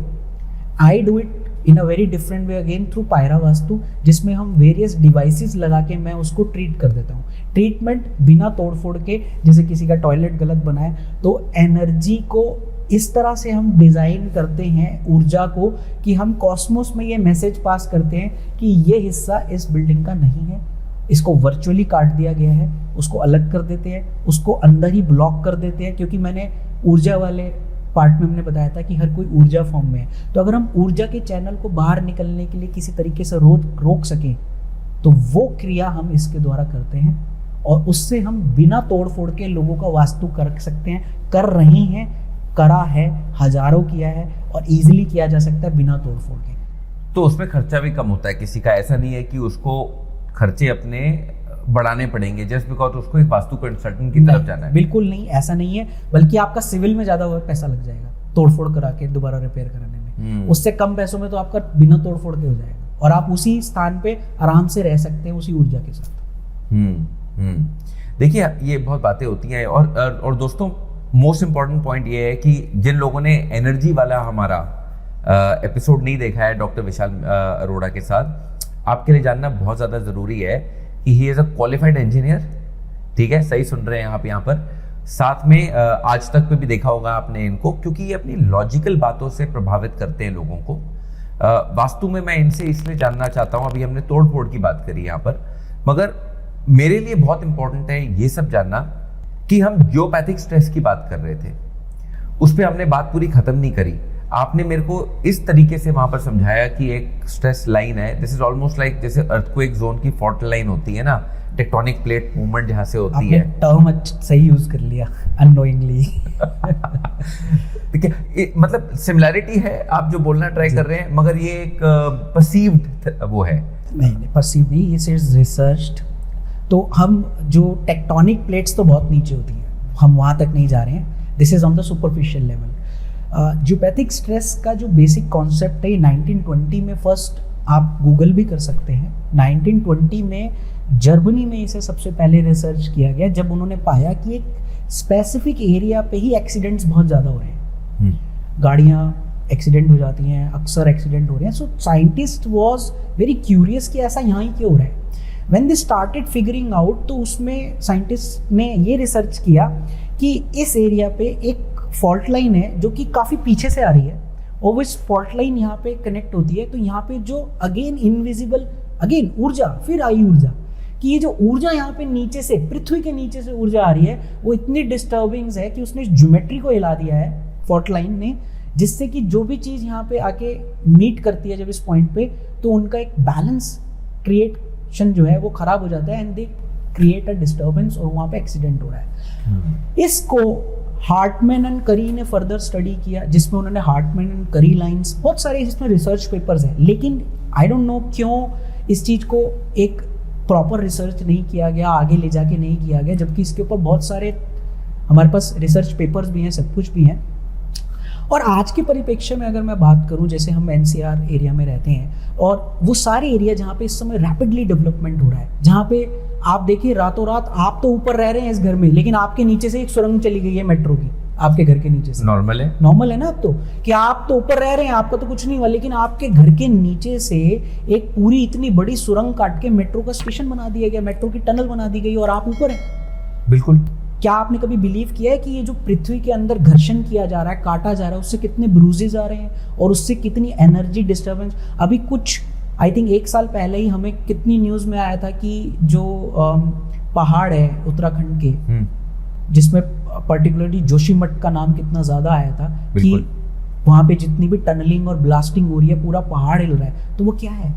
I do it in a very different way again through पायरा वास्तु, जिसमें हम वेरियस डिवाइसेस लगा के मैं उसको ट्रीट कर देता हूँ। ट्रीटमेंट बिना तोड़ फोड़ के, जैसे किसी का टॉयलेट गलत बना है तो एनर्जी को इस तरह से हम डिज़ाइन करते हैं ऊर्जा को कि हम कॉस्मोस में ये मैसेज पास करते हैं कि ये हिस्सा इस बिल्डिंग का नहीं है, इसको वर्चुअली काट दिया गया है, उसको अलग कर देते हैं, उसको अंदर ही ब्लॉक कर देते हैं। क्योंकि मैंने ऊर्जा वाले पार्ट में हमने बताया था कि हर कोई ऊर्जा फॉर्म में है, तो अगर हम ऊर्जा के चैनल को बाहर निकलने के लिए किसी तरीके से रोक सकें तो वो क्रिया हम इसके द्वारा करते हैं, और उससे हम बिना तोड़ फोड़ के लोगों का वास्तु कर सकते हैं, कर रहे हैं, करा है, हजारों किया है, और इजीली किया जा सकता है बिना तोड़ फोड़ के। तो उसमें खर्चा भी कम होता है किसी का, ऐसा नहीं है कि उसको खर्चे अपने बढ़ाने पड़ेंगे जस्ट बिकॉज उसको एक वास्तु कंसल्टेंट की तरफ जाना है। बिल्कुल नहीं, ऐसा नहीं है, बल्कि आपका सिविल में ज्यादा पैसा लग जाएगा तोड़फोड़ करा के दोबारा रिपेयर कराने में। उससे कम पैसों में तो आपका बिना तोड़फोड़ के हो जाएगा, और आप उसी स्थान पे आराम से रह सकते हैं उसी ऊर्जा के साथ। देखिए ये बहुत बातें होती हैं, और दोस्तों मोस्ट इम्पॉर्टेंट पॉइंट ये है कि जिन लोगों ने एनर्जी वाला हमारा एपिसोड नहीं देखा है डॉक्टर विशाल अरोड़ा के साथ, आपके लिए जानना बहुत ज़्यादा ज़रूरी है कि he is a qualified engineer. ठीक है, सही सुन रहे हैं आप यहाँ पर। साथ में आज तक पे भी देखा होगा आपने इनको, क्योंकि ये अपनी लॉजिकल बातों से प्रभावित करते हैं लोगों को। वास्तु में मैं इनसे इसलिए जानना चाहता हूँ, अभी हमने तोड़ फोड़ की बात करी यहाँ पर, मगर मेरे लिए बहुत इंपॉर्टेंट है ये सब जानना कि हम जियोपैथिक स्ट्रेस की बात कर रहे थे, उस पर हमने बात पूरी खत्म नहीं करी। आपने मेरे को इस तरीके से वहां पर समझाया कि एक स्ट्रेस लाइन है, दिस इज ऑलमोस्ट लाइक जैसे अर्थक्वेक जोन की फॉल्ट लाइन होती है ना, टेक्टोनिक प्लेट मूवमेंट जहां से होती है। टर्म सही यूज कर लिया अननोइंगली। देखिए मतलब सिमिलैरिटी है, आप जो बोलना ट्राई कर रहे हैं, मगर ये एक परसीव्ड वो है। नहीं परसीव नहीं, ये सिर्फ रिसर्च्ड। तो हम जो टेक्टोनिक प्लेट्स तो बहुत नीचे होती हैं, हम वहाँ तक नहीं जा रहे हैं, this is on the superficial level. Geopathic stress का जो बेसिक कॉन्सेप्ट है 1920 में फर्स्ट आप गूगल भी कर सकते हैं। 1920 में जर्मनी में इसे सबसे पहले रिसर्च किया गया, जब उन्होंने पाया कि एक स्पेसिफिक एरिया पे ही एक्सीडेंट्स बहुत ज़्यादा हो रहे हैं, गाड़ियाँ एक्सीडेंट हो जाती हैं, अक्सर एक्सीडेंट हो रहे हैं। So scientist was very curious कि ऐसा यहाँ ही क्यों हो रहा है। When they started figuring out, तो उसमें साइंटिस्ट ने ये रिसर्च किया कि इस एरिया पे एक फॉल्ट लाइन है जो कि काफ़ी पीछे से आ रही है, और वो इस फॉल्ट लाइन यहाँ पे कनेक्ट होती है। तो यहाँ पे जो अगेन इनविजिबल, अगेन ऊर्जा, फिर आई ऊर्जा, कि ये जो ऊर्जा यहाँ पे नीचे से, पृथ्वी के नीचे से ऊर्जा आ रही है, वो इतनी डिस्टर्बिंग है कि उसने ज्योमेट्री को हिला दिया है फॉल्ट लाइन ने, जिससे कि जो भी चीज़ यहाँ पे आके मीट करती है जब इस पॉइंट पे, तो उनका एक बैलेंस क्रिएशन जो है वो खराब हो जाता है, and they create a disturbance, और वहाँ पे एक्सीडेंट हो रहा है। इसको हार्टमैन एंड करी ने फर्दर स्टडी किया, जिसमें उन्होंने हार्टमैन एंड करी लाइंस, बहुत सारे इसमें रिसर्च पेपर्स हैं, लेकिन आई डोंट नो क्यों इस चीज़ को एक प्रॉपर रिसर्च नहीं किया गया, आगे ले जाके नहीं किया गया, जबकि इसके ऊपर बहुत सारे हमारे पास रिसर्च पेपर्स भी हैं, सब कुछ भी हैं। और आज के परिप्रेक्ष्य में अगर मैं बात करूं, जैसे हम एनसीआर एरिया में रहते हैं, और वो सारे एरिया जहाँ पे इस समय रैपिडली डेवलपमेंट हो रहा है, जहाँ पे आप देखिए रातों रात आप तो ऊपर रह रहे हैं इस घर में, लेकिन आपके नीचे से एक सुरंग चली गई है मेट्रो की, आपके घर के नीचे से। नॉर्मल है ना अब तो, कि आप तो ऊपर रह रहे हैं, आपका तो कुछ नहीं हुआ, लेकिन आपके घर के नीचे से एक पूरी इतनी बड़ी सुरंग काट के मेट्रो का स्टेशन बना दिया गया, मेट्रो की टनल बना दी गई, और आप ऊपर हैं। बिल्कुल। क्या आपने कभी बिलीव किया है कि ये जो पृथ्वी के अंदर घर्षण किया जा रहा है, काटा जा रहा है, उससे कितने ब्रूजेज आ रहे हैं, और उससे कितनी एनर्जी डिस्टर्बेंस। अभी कुछ आई थिंक 1 साल पहले ही हमें कितनी न्यूज़ में आया था कि जो पहाड़ है उत्तराखंड के, जिसमें पर्टिकुलरली जोशीमठ का नाम कितना ज़्यादा आया था, कि वहाँ पे जितनी भी टनलिंग और ब्लास्टिंग हो रही है, पूरा पहाड़ हिल रहा है, तो वो क्या है?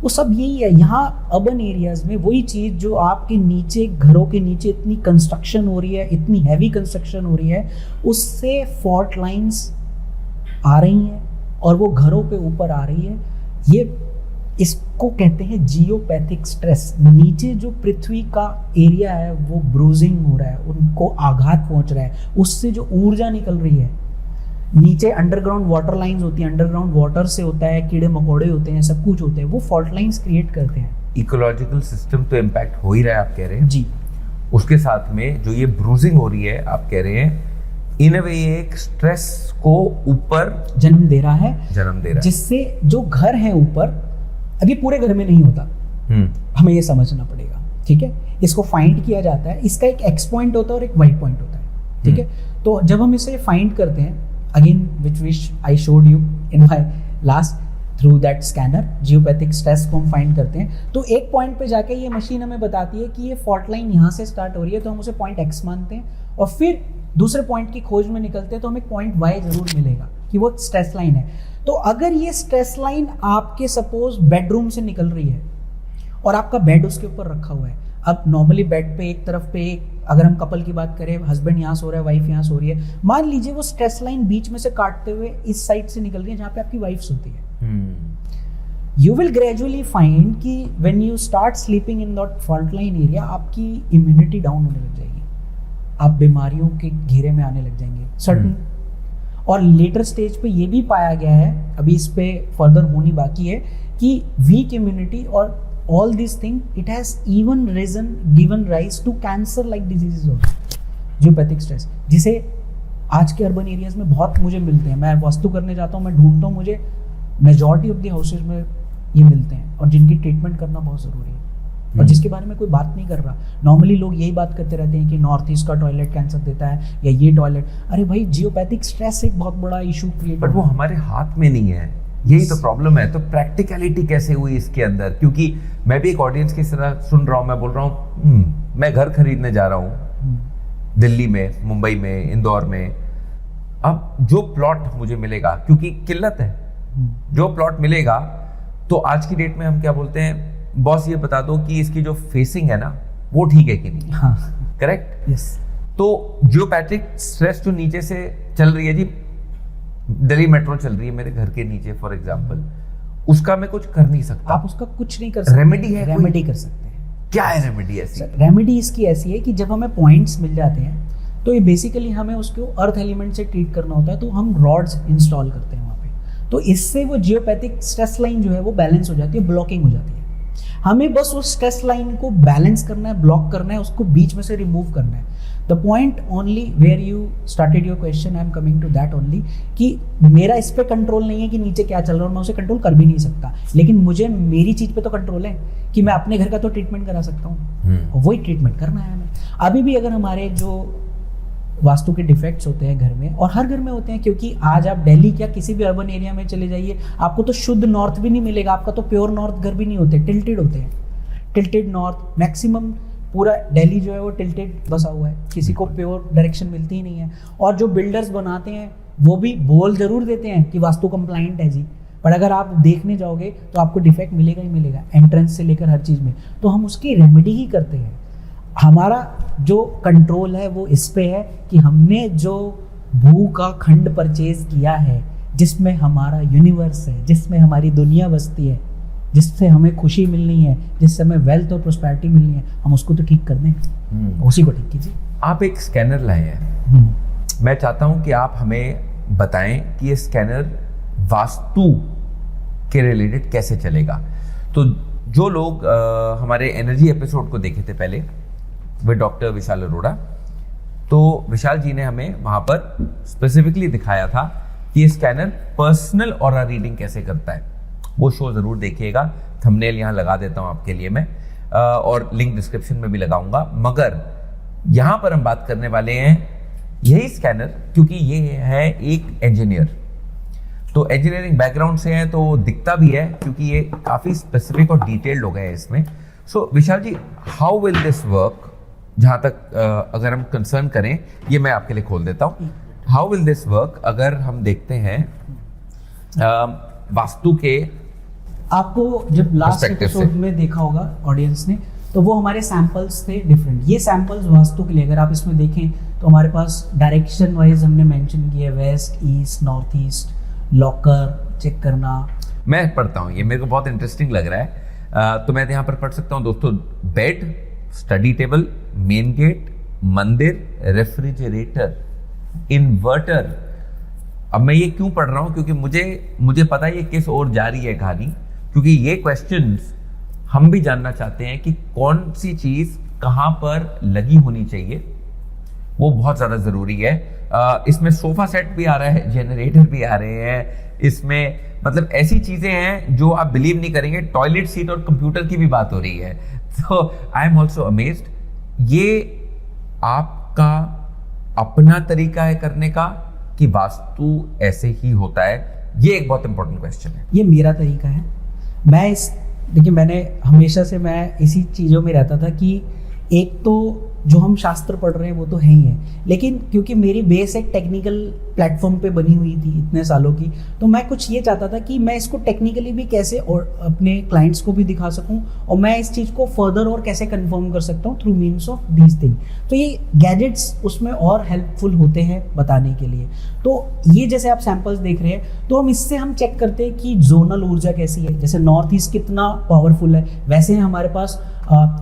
वो सब यही है। यहाँ अर्बन एरियाज में वही चीज़ जो आपके नीचे, घरों के नीचे इतनी कंस्ट्रक्शन हो रही है, इतनी हैवी कंस्ट्रक्शन हो रही है, उससे फॉल्ट लाइंस आ रही हैं और वो घरों पे ऊपर आ रही है। ये इसको कहते हैं जियोपैथिक स्ट्रेस। नीचे जो पृथ्वी का एरिया है वो ब्रूजिंग हो रहा है, उनको आघात पहुंच रहा है, उससे जो ऊर्जा निकल रही है। नीचे अंडरग्राउंड वाटर लाइंस होती हैं, अंडरग्राउंड वाटर से होता है, कीड़े मकोड़े होते हैं, सब कुछ होते हैं, वो फॉल्ट लाइंस क्रिएट करते हैं। इकोलॉजिकल सिस्टम तो इम्पैक्ट हो ही रहा है, आप कह रहे हैं जी। उसके साथ में जो ये ब्रूजिंग हो रही है, आप कह रहे हैं इन अ वे एक स्ट्रेस को ऊपर जन्म दे रहा है, जिससे जो घर है ऊपर, अभी पूरे घर में नहीं होता, हमें ये समझना पड़ेगा, ठीक है। इसको फाइंड किया जाता है, इसका एक एक्स पॉइंट होता है और एक वाई पॉइंट होता है, ठीक है। तो जब हम इसे फाइंड करते हैं, again which I showed you in my last, through that scanner, geopathic stress को हम फाइंड करते हैं, तो एक पॉइंट पे जाके ये मशीन हमें बताती है कि ये फॉल्ट लाइन यहाँ से स्टार्ट हो रही है, तो हम उसे पॉइंट एक्स मानते हैं, और फिर दूसरे पॉइंट की खोज में निकलते हैं तो हमें पॉइंट वाई जरूर मिलेगा कि वो स्ट्रेस लाइन है। तो अगर ये स्ट्रेस लाइन आपके सपोज बेडरूम से निकल रही है और आपका बेड उसके ऊपर रखा हुआ है, अब नॉर्मली बेड पे एक तरफ पे एक, अगर हम कपल की बात करें, हस्बैंड यहाँ सो रहा है, वाइफ यहाँ सो रही है, मान लीजिए वो स्ट्रेस लाइन बीच में से काटते हुए इस साइड से निकल रही है जहाँ पे आपकी वाइफ सोती है। You will gradually find कि when you start sleeping in that fault line area, आपकी immunity down होने लग जाएगी, आप बीमारियों के घेरे में आने लग जाएंगे सर्टन। और लेटर स्टेज पे ये भी पाया गया है, अभी इस पे फर्दर होनी बाकी है, कि वीक इम्यूनिटी और all these things, it has even given rise to cancer like diseases also, geopathic stress, जिसे आज के अर्बन एरियाज में बहुत मुझे मिलते हैं। मैं वास्तु करने जाता हूँ, मैं ढूंढता हूँ, मुझे मेजॉरिटी ऑफ द हाउसेज में ये मिलते हैं, और जिनकी ट्रीटमेंट करना बहुत ज़रूरी है, और जिसके बारे में कोई बात नहीं कर रहा। नॉर्मली लोग यही बात करते रहते हैं कि नॉर्थ ईस्ट का टॉयलेट कैंसर देता है, या ये टॉयलेट, अरे भाई जियोपैथिक स्ट्रेस एक बहुत बड़ा इशू क्रिएट, बट वो हमारे हाथ में नहीं है, यही तो प्रॉब्लम है। तो प्रैक्टिकलिटी कैसे हुई इसके अंदर? क्योंकि मैं भी एक ऑडियंस की तरह सुन रहा हूँ, मैं बोल रहा हूँ मैं घर खरीदने जा रहा हूँ दिल्ली में, मुंबई में, इंदौर में, अब जो प्लॉट मुझे मिलेगा, क्योंकि किल्लत है, जो प्लॉट मिलेगा, तो आज की डेट में हम क्या बोलते हैं, बॉस ये बता दो कि इसकी जो फेसिंग है ना वो ठीक है कि नहीं। हाँ, करेक्ट, यस। तो जियोपैथिक स्ट्रेस जो नीचे से चल रही है जी, दिल्ली मेट्रो चल रही है मेरे घर के नीचे फॉर एग्जांपल, उसका मैं कुछ कर नहीं सकता। आप उसका कुछ नहीं कर सकते। रेमेडी है? रेमेडी कर सकते हैं। क्या है रेमेडी ऐसी? रेमेडी इसकी ऐसी है कि जब हमें पॉइंट्स मिल जाते हैं, तो ये बेसिकली हमें उसको अर्थ एलिमेंट से ट्रीट करना होता है, तो हम रॉड्स इंस्टॉल करते हैं वहाँ पे, तो इससे वो जियोपैथिक स्ट्रेस लाइन जो है वो बैलेंस हो जाती है, ब्लॉकिंग हो जाती है। हमें बस उस स्ट्रेस लाइन को बैलेंस करना है, ब्लॉक करना है, उसको बीच में से रिमूव करना है। The point only where you started your question, I am coming to that only, कि मेरा इस पे कंट्रोल नहीं है कि नीचे क्या चल रहा है, और मैं उसे कंट्रोल कर भी नहीं सकता, लेकिन मुझे मेरी चीज़ पे तो कंट्रोल है कि मैं अपने घर का तो ट्रीटमेंट करा सकता हूँ, वही ट्रीटमेंट करना है हमें। अभी भी अगर हमारे जो वास्तु के डिफेक्ट्स होते हैं घर में, और हर घर में होते हैं, क्योंकि आज आप दिल्ली क्या किसी भी अर्बन एरिया में चले जाइए, आपको तो शुद्ध नॉर्थ भी नहीं मिलेगा, आपका तो प्योर नॉर्थ घर भी नहीं होते, टिल्टेड होते हैं, टिल्टेड नॉर्थ। मैक्सिमम पूरा दिल्ली जो है वो टिल्टेड बसा हुआ है, किसी को प्योर डायरेक्शन मिलती ही नहीं है। और जो बिल्डर्स बनाते हैं वो भी बोल जरूर देते हैं कि वास्तु कंप्लाइंट है जी, पर अगर आप देखने जाओगे तो आपको डिफेक्ट मिलेगा ही मिलेगा, एंट्रेंस से लेकर हर चीज़ में। तो हम उसकी रेमेडी ही करते हैं। हमारा जो कंट्रोल है वो इस पे है कि हमने जो भू का खंड परचेज किया है, जिसमें हमारा यूनिवर्स है, जिसमें हमारी दुनिया बसती है, जिससे हमें खुशी मिलनी है, जिससे हमें वेल्थ और प्रोस्पेरिटी मिलनी है, हम उसको तो ठीक कर दें, उसी को ठीक कीजिए। आप एक स्कैनर लाए हैं, मैं चाहता हूं कि आप हमें बताएं कि ये स्कैनर वास्तु के रिलेटेड कैसे चलेगा। तो जो लोग हमारे एनर्जी एपिसोड को देखे थे पहले विद डॉक्टर विशाल अरोड़ा, तो विशाल जी ने हमें वहाँ पर स्पेसिफिकली दिखाया था कि ये स्कैनर पर्सनल ऑरा रीडिंग कैसे करता है। वो शो ज़रूर देखिएगा, थंबनेल यहाँ लगा देता हूँ आपके लिए मैं, और लिंक डिस्क्रिप्शन में भी लगाऊंगा। मगर यहाँ पर हम बात करने वाले हैं यही स्कैनर, क्योंकि ये है एक इंजीनियर, तो इंजीनियरिंग बैकग्राउंड से है, तो दिखता भी है क्योंकि ये काफ़ी स्पेसिफिक और डिटेल्ड हो गए हैं इसमें। सो विशाल जी, हाउ विल दिस वर्क? जहाँ तक अगर हम कंसर्न करें, ये मैं आपके लिए खोल देता हूँ, हाउ विल दिस वर्क अगर हम देखते हैं वास्तु के, आपको जब लास्ट एपिसोड में देखा होगा ऑडियंस ने, तो वो हमारे सैंपल्स थे डिफरेंट। ये सैंपल्स वास्तु के लिए अगर आप इसमें देखें तो हमारे पास डायरेक्शन वाइज हमने मेंशन किया, west, east, north east, locker check करना। मैं पढ़ता हूँ, ये मेरे को बहुत इंटरेस्टिंग लग रहा है, तो मैं यहाँ पर पढ़ सकता हूँ दोस्तों। Bed, study table, main gate, मंदिर, रेफ्रिजरेटर, इन्वर्टर। अब मैं ये क्यों पढ़ रहा हूँ, क्योंकि मुझे पता है ये किस ओर जा रही है कहानी, क्योंकि ये क्वेश्चंस हम भी जानना चाहते हैं कि कौन सी चीज़ कहाँ पर लगी होनी चाहिए, वो बहुत ज़्यादा ज़रूरी है। इसमें सोफा सेट भी आ रहा है, जनरेटर भी आ रहे हैं इसमें, मतलब ऐसी चीजें हैं जो आप बिलीव नहीं करेंगे। टॉयलेट सीट और कंप्यूटर की भी बात हो रही है, तो आई एम ऑल्सो अमेज्ड। ये आपका अपना तरीका है करने का कि वास्तु ऐसे ही होता है? ये एक बहुत इंपॉर्टेंट क्वेश्चन है। ये मेरा तरीका है। देखिए मैंने हमेशा से मैं इसी चीज़ों में रहता था कि एक तो जो हम शास्त्र पढ़ रहे हैं वो तो है ही है, लेकिन क्योंकि मेरी बेस एक टेक्निकल प्लेटफॉर्म पे बनी हुई थी इतने सालों की, तो मैं कुछ ये चाहता था कि मैं इसको टेक्निकली भी कैसे और अपने क्लाइंट्स को भी दिखा सकूं, और मैं इस चीज़ को फर्दर और कैसे कंफर्म कर सकता हूं through means of these thing. तो ये गैजेट्स उसमें और हेल्पफुल होते हैं बताने के लिए। तो ये जैसे आप सैंपल्स देख रहे हैं, तो हम इससे हम चेक करते हैं कि जोनल ऊर्जा कैसी है। जैसे नॉर्थ ईस्ट कितना पावरफुल है, वैसे ही हमारे पास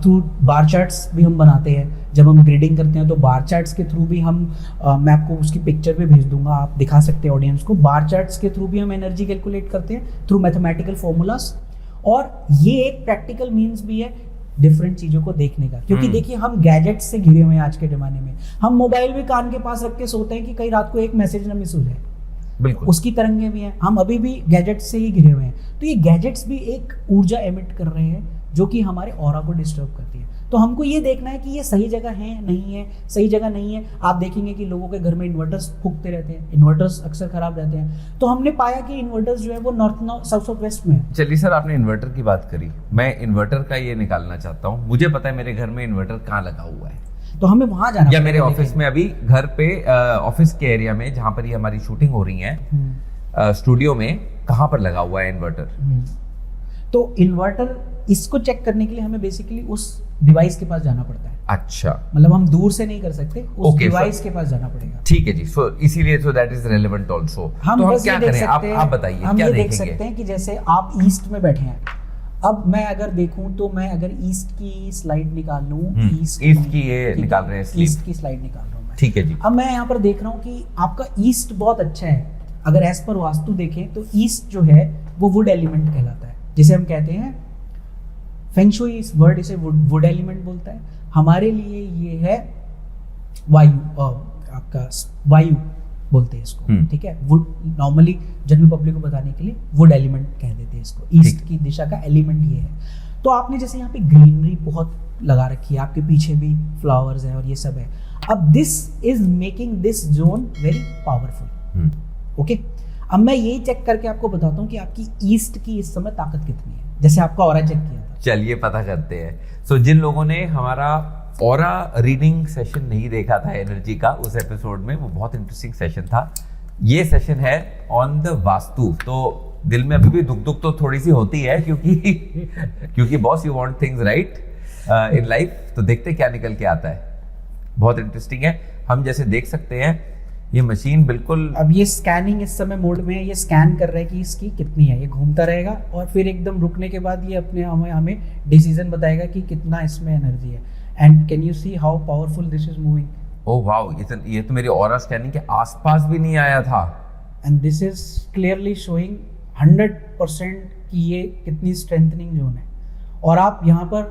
थ्रू बार चार्ट्स भी हम बनाते हैं। जब हम ग्रिडिंग करते हैं तो बार चार्ट्स के थ्रू भी हम मैं आपको उसकी पिक्चर भी भेज दूंगा, आप दिखा सकते हैं ऑडियंस को। बार चार्ट्स के थ्रू भी हम एनर्जी कैलकुलेट करते हैं थ्रू मैथमेटिकल फॉर्मूलाज, और ये एक प्रैक्टिकल मीन्स भी है डिफरेंट चीज़ों को देखने का। क्योंकि देखिए हम गैजेट्स से घिरे हुए हैं आज के ज़माने में। हम मोबाइल भी कान के पास रख के सोते हैं कि कई रात को एक मैसेज ना मिस हो जाए, बिल्कुल उसकी तरंगें भी हैं। हम अभी भी गैजेट्स से ही घिरे हुए हैं। तो ये गैजेट्स भी एक ऊर्जा एमिट कर रहे हैं जो कि हमारे ऑरा को डिस्टर्ब करती है। तो हमको ये देखना है कि ये सही जगह है नहीं है, सही जगह नहीं है। आप देखेंगे कि लोगों के घर में इन्वर्टर्स फूकते रहते हैं, इन्वर्टर्स अक्सर खराब रहते हैं। तो हमने पाया कि इन्वर्टर्स जो है वो नॉर्थ साउथ वेस्ट में है। चलिए सर, आपने इन्वर्टर की बात करी, मैं इन्वर्टर का ये निकालना चाहता हूँ। मुझे पता है मेरे घर में इन्वर्टर कहाँ लगा हुआ है, तो हमें वहां जाना या मेरे ऑफिस में, अभी घर पे ऑफिस के एरिया में जहाँ पर ये हमारी शूटिंग हो रही है, स्टूडियो में कहाँ पर लगा हुआ है इन्वर्टर? तो इन्वर्टर इसको चेक करने के लिए हमें बेसिकली उस डिवाइस के पास जाना पड़ता है। अच्छा, मतलब हम दूर से नहीं कर सकते, उस Okay, डिवाइस के पास जाना पड़ेगा। ठीक है जी। सो इसीलिए so that is relevant also. तो हम बस क्या ये देख करें, सकते हैं, आप बताइए हम क्या ये देख देखेंगे? सकते हैं कि जैसे आप ईस्ट में बैठे हैं। अब मैं अगर देखूं तो मैं अगर ईस्ट की स्लाइड निकाल लूं, ईस्ट की ये निकाल रहे हैं स्लीप। ईस्ट की स्लाइड निकाल रहा हूं मैं। ठीक है जी। अब मैं यहाँ पर देख रहा हूँ कि आपका ईस्ट बहुत अच्छा है। अगर एज पर वास्तु देखें तो ईस्ट जो है वो वुड एलिमेंट कहलाता है, जिसे हम कहते हैं फेंग शुई, इस वर्ड इसे वुड एलिमेंट बोलता है। हमारे लिए ये है वायु, आपका वायु बोलते हैं इसको, ठीक है। वुड नॉर्मली जनरल पब्लिक को बताने के लिए वुड एलिमेंट कह देते हैं इसको। ईस्ट की दिशा का एलिमेंट ये है। तो आपने जैसे यहाँ पे ग्रीनरी बहुत लगा रखी है, आपके पीछे भी फ्लावर्स हैं और ये सब है। अब this is making this zone very powerful. Okay, अब मैं यही चेक करके आपको बताता हूँ कि आपकी ईस्ट की इस समय ताकत कितनी है, जैसे आपका ऑरा चेक किया था। चलिए पता करते हैं। सो जिन लोगों ने हमारा ऑरा रीडिंग सेशन नहीं देखा था एनर्जी का उस एपिसोड में, वो बहुत इंटरेस्टिंग सेशन था। ये सेशन है ऑन द वास्तु। तो दिल में अभी भी दुख तो थोड़ी सी होती है, क्योंकि boss you want things right in life. तो देखते क्या निकल के आता है, बहुत इंटरेस्टिंग है। हम जैसे देख सकते हैं ये मशीन बिल्कुल, अब ये स्कैनिंग इस समय मोड में है, ये स्कैन कर रहा है कि इसकी कितनी है। ये घूमता रहेगा और फिर एकदम रुकने के बाद ये अपने हमें डिसीजन बताएगा कि कितना इसमें एनर्जी है। And can you see how powerful this is moving. Oh wow, ये तो मेरी ऑरा स्कैनिंग के आसपास भी नहीं आया था। And this is clearly showing 100% कि ये कितनी स्ट्रेंथनिंग जोन है। और आप यहाँ पर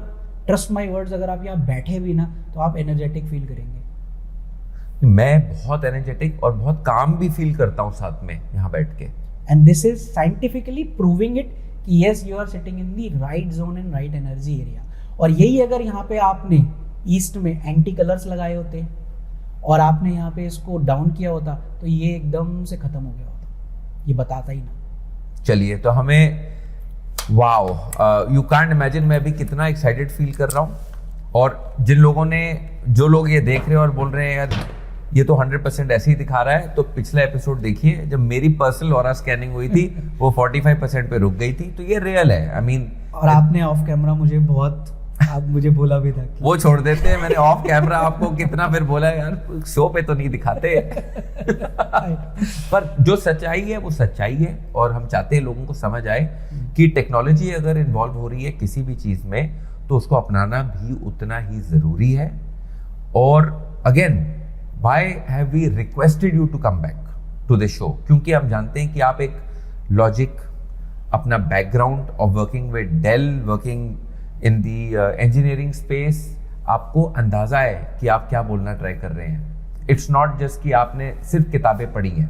ट्रस्ट माई वर्ड्स, अगर आप यहाँ बैठे भी ना तो आप एनर्जेटिक फील करेंगे। मैं बहुत एनर्जेटिक और बहुत काम भी फील करता हूँ साथ में यहाँ बैठ के। And this is scientifically proving it कि yes you are sitting in the right zone and right energy area. और यही अगर यहाँ पे आपने ईस्ट में एंटी कलर्स लगाए होते और आपने यहाँ पे इसको डाउन किया होता तो ये एकदम से खत्म हो गया होता, ये बताता ही ना। चलिए, तो हमें वाओ, यू कांट इमेजिन मैं अभी कितना एक्साइटेड फील कर रहा हूँ। और जिन लोगों ने, जो लोग ये देख रहे हैं और बोल रहे हैं यार ये तो 100% ऐसे ही दिखा रहा है, तो पिछला एपिसोड देखिए जब मेरी पर्सनल ऑरा स्कैनिंग हुई थी वो 45% पे रुक गई थी। तो ये रियल है, आई मीन। और आपने ऑफ कैमरा मुझे बहुत, आप मुझे बोला भी था कि वो छोड़ देते हैं, मैंने ऑफ कैमरा आपको कितना फिर बोला यार, शो पे तो नहीं दिखाते। पर जो सच्चाई है वो सच्चाई है, और हम चाहते हैं लोगों को समझ आए कि टेक्नोलॉजी अगर इन्वॉल्व हो रही है किसी भी चीज में तो उसको अपनाना भी उतना ही जरूरी है। और again, why have we requested you to come back to the show? क्योंकि हम जानते हैं कि आप एक लॉजिक, अपना background of working with Dell, working in the engineering space, आपको अंदाजा है कि आप क्या बोलना ट्राई कर रहे हैं। इट्स नॉट जस्ट कि आपने सिर्फ किताबें पढ़ी हैं,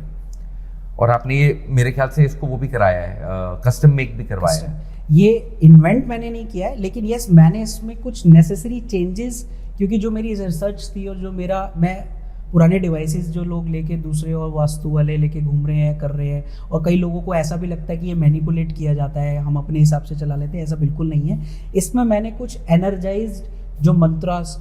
और आपने ये मेरे ख्याल से इसको वो भी कराया है, कस्टम मेक भी करवाया है। ये इन्वेंट मैंने नहीं किया है, लेकिन यस मैंने इसमें कुछ नेसेसरी चेंजेस, क्योंकि जो मेरी रिसर्च थी और जो मैं पुराने डिवाइसेस जो लोग लेके दूसरे और वास्तु वाले लेके घूम रहे हैं, कर रहे हैं, और कई लोगों को ऐसा भी लगता है कि ये मैनिपुलेट किया जाता है, हम अपने हिसाब से चला लेते हैं, ऐसा बिल्कुल नहीं है। इसमें मैंने कुछ एनर्जाइज्ड जो मंत्रास,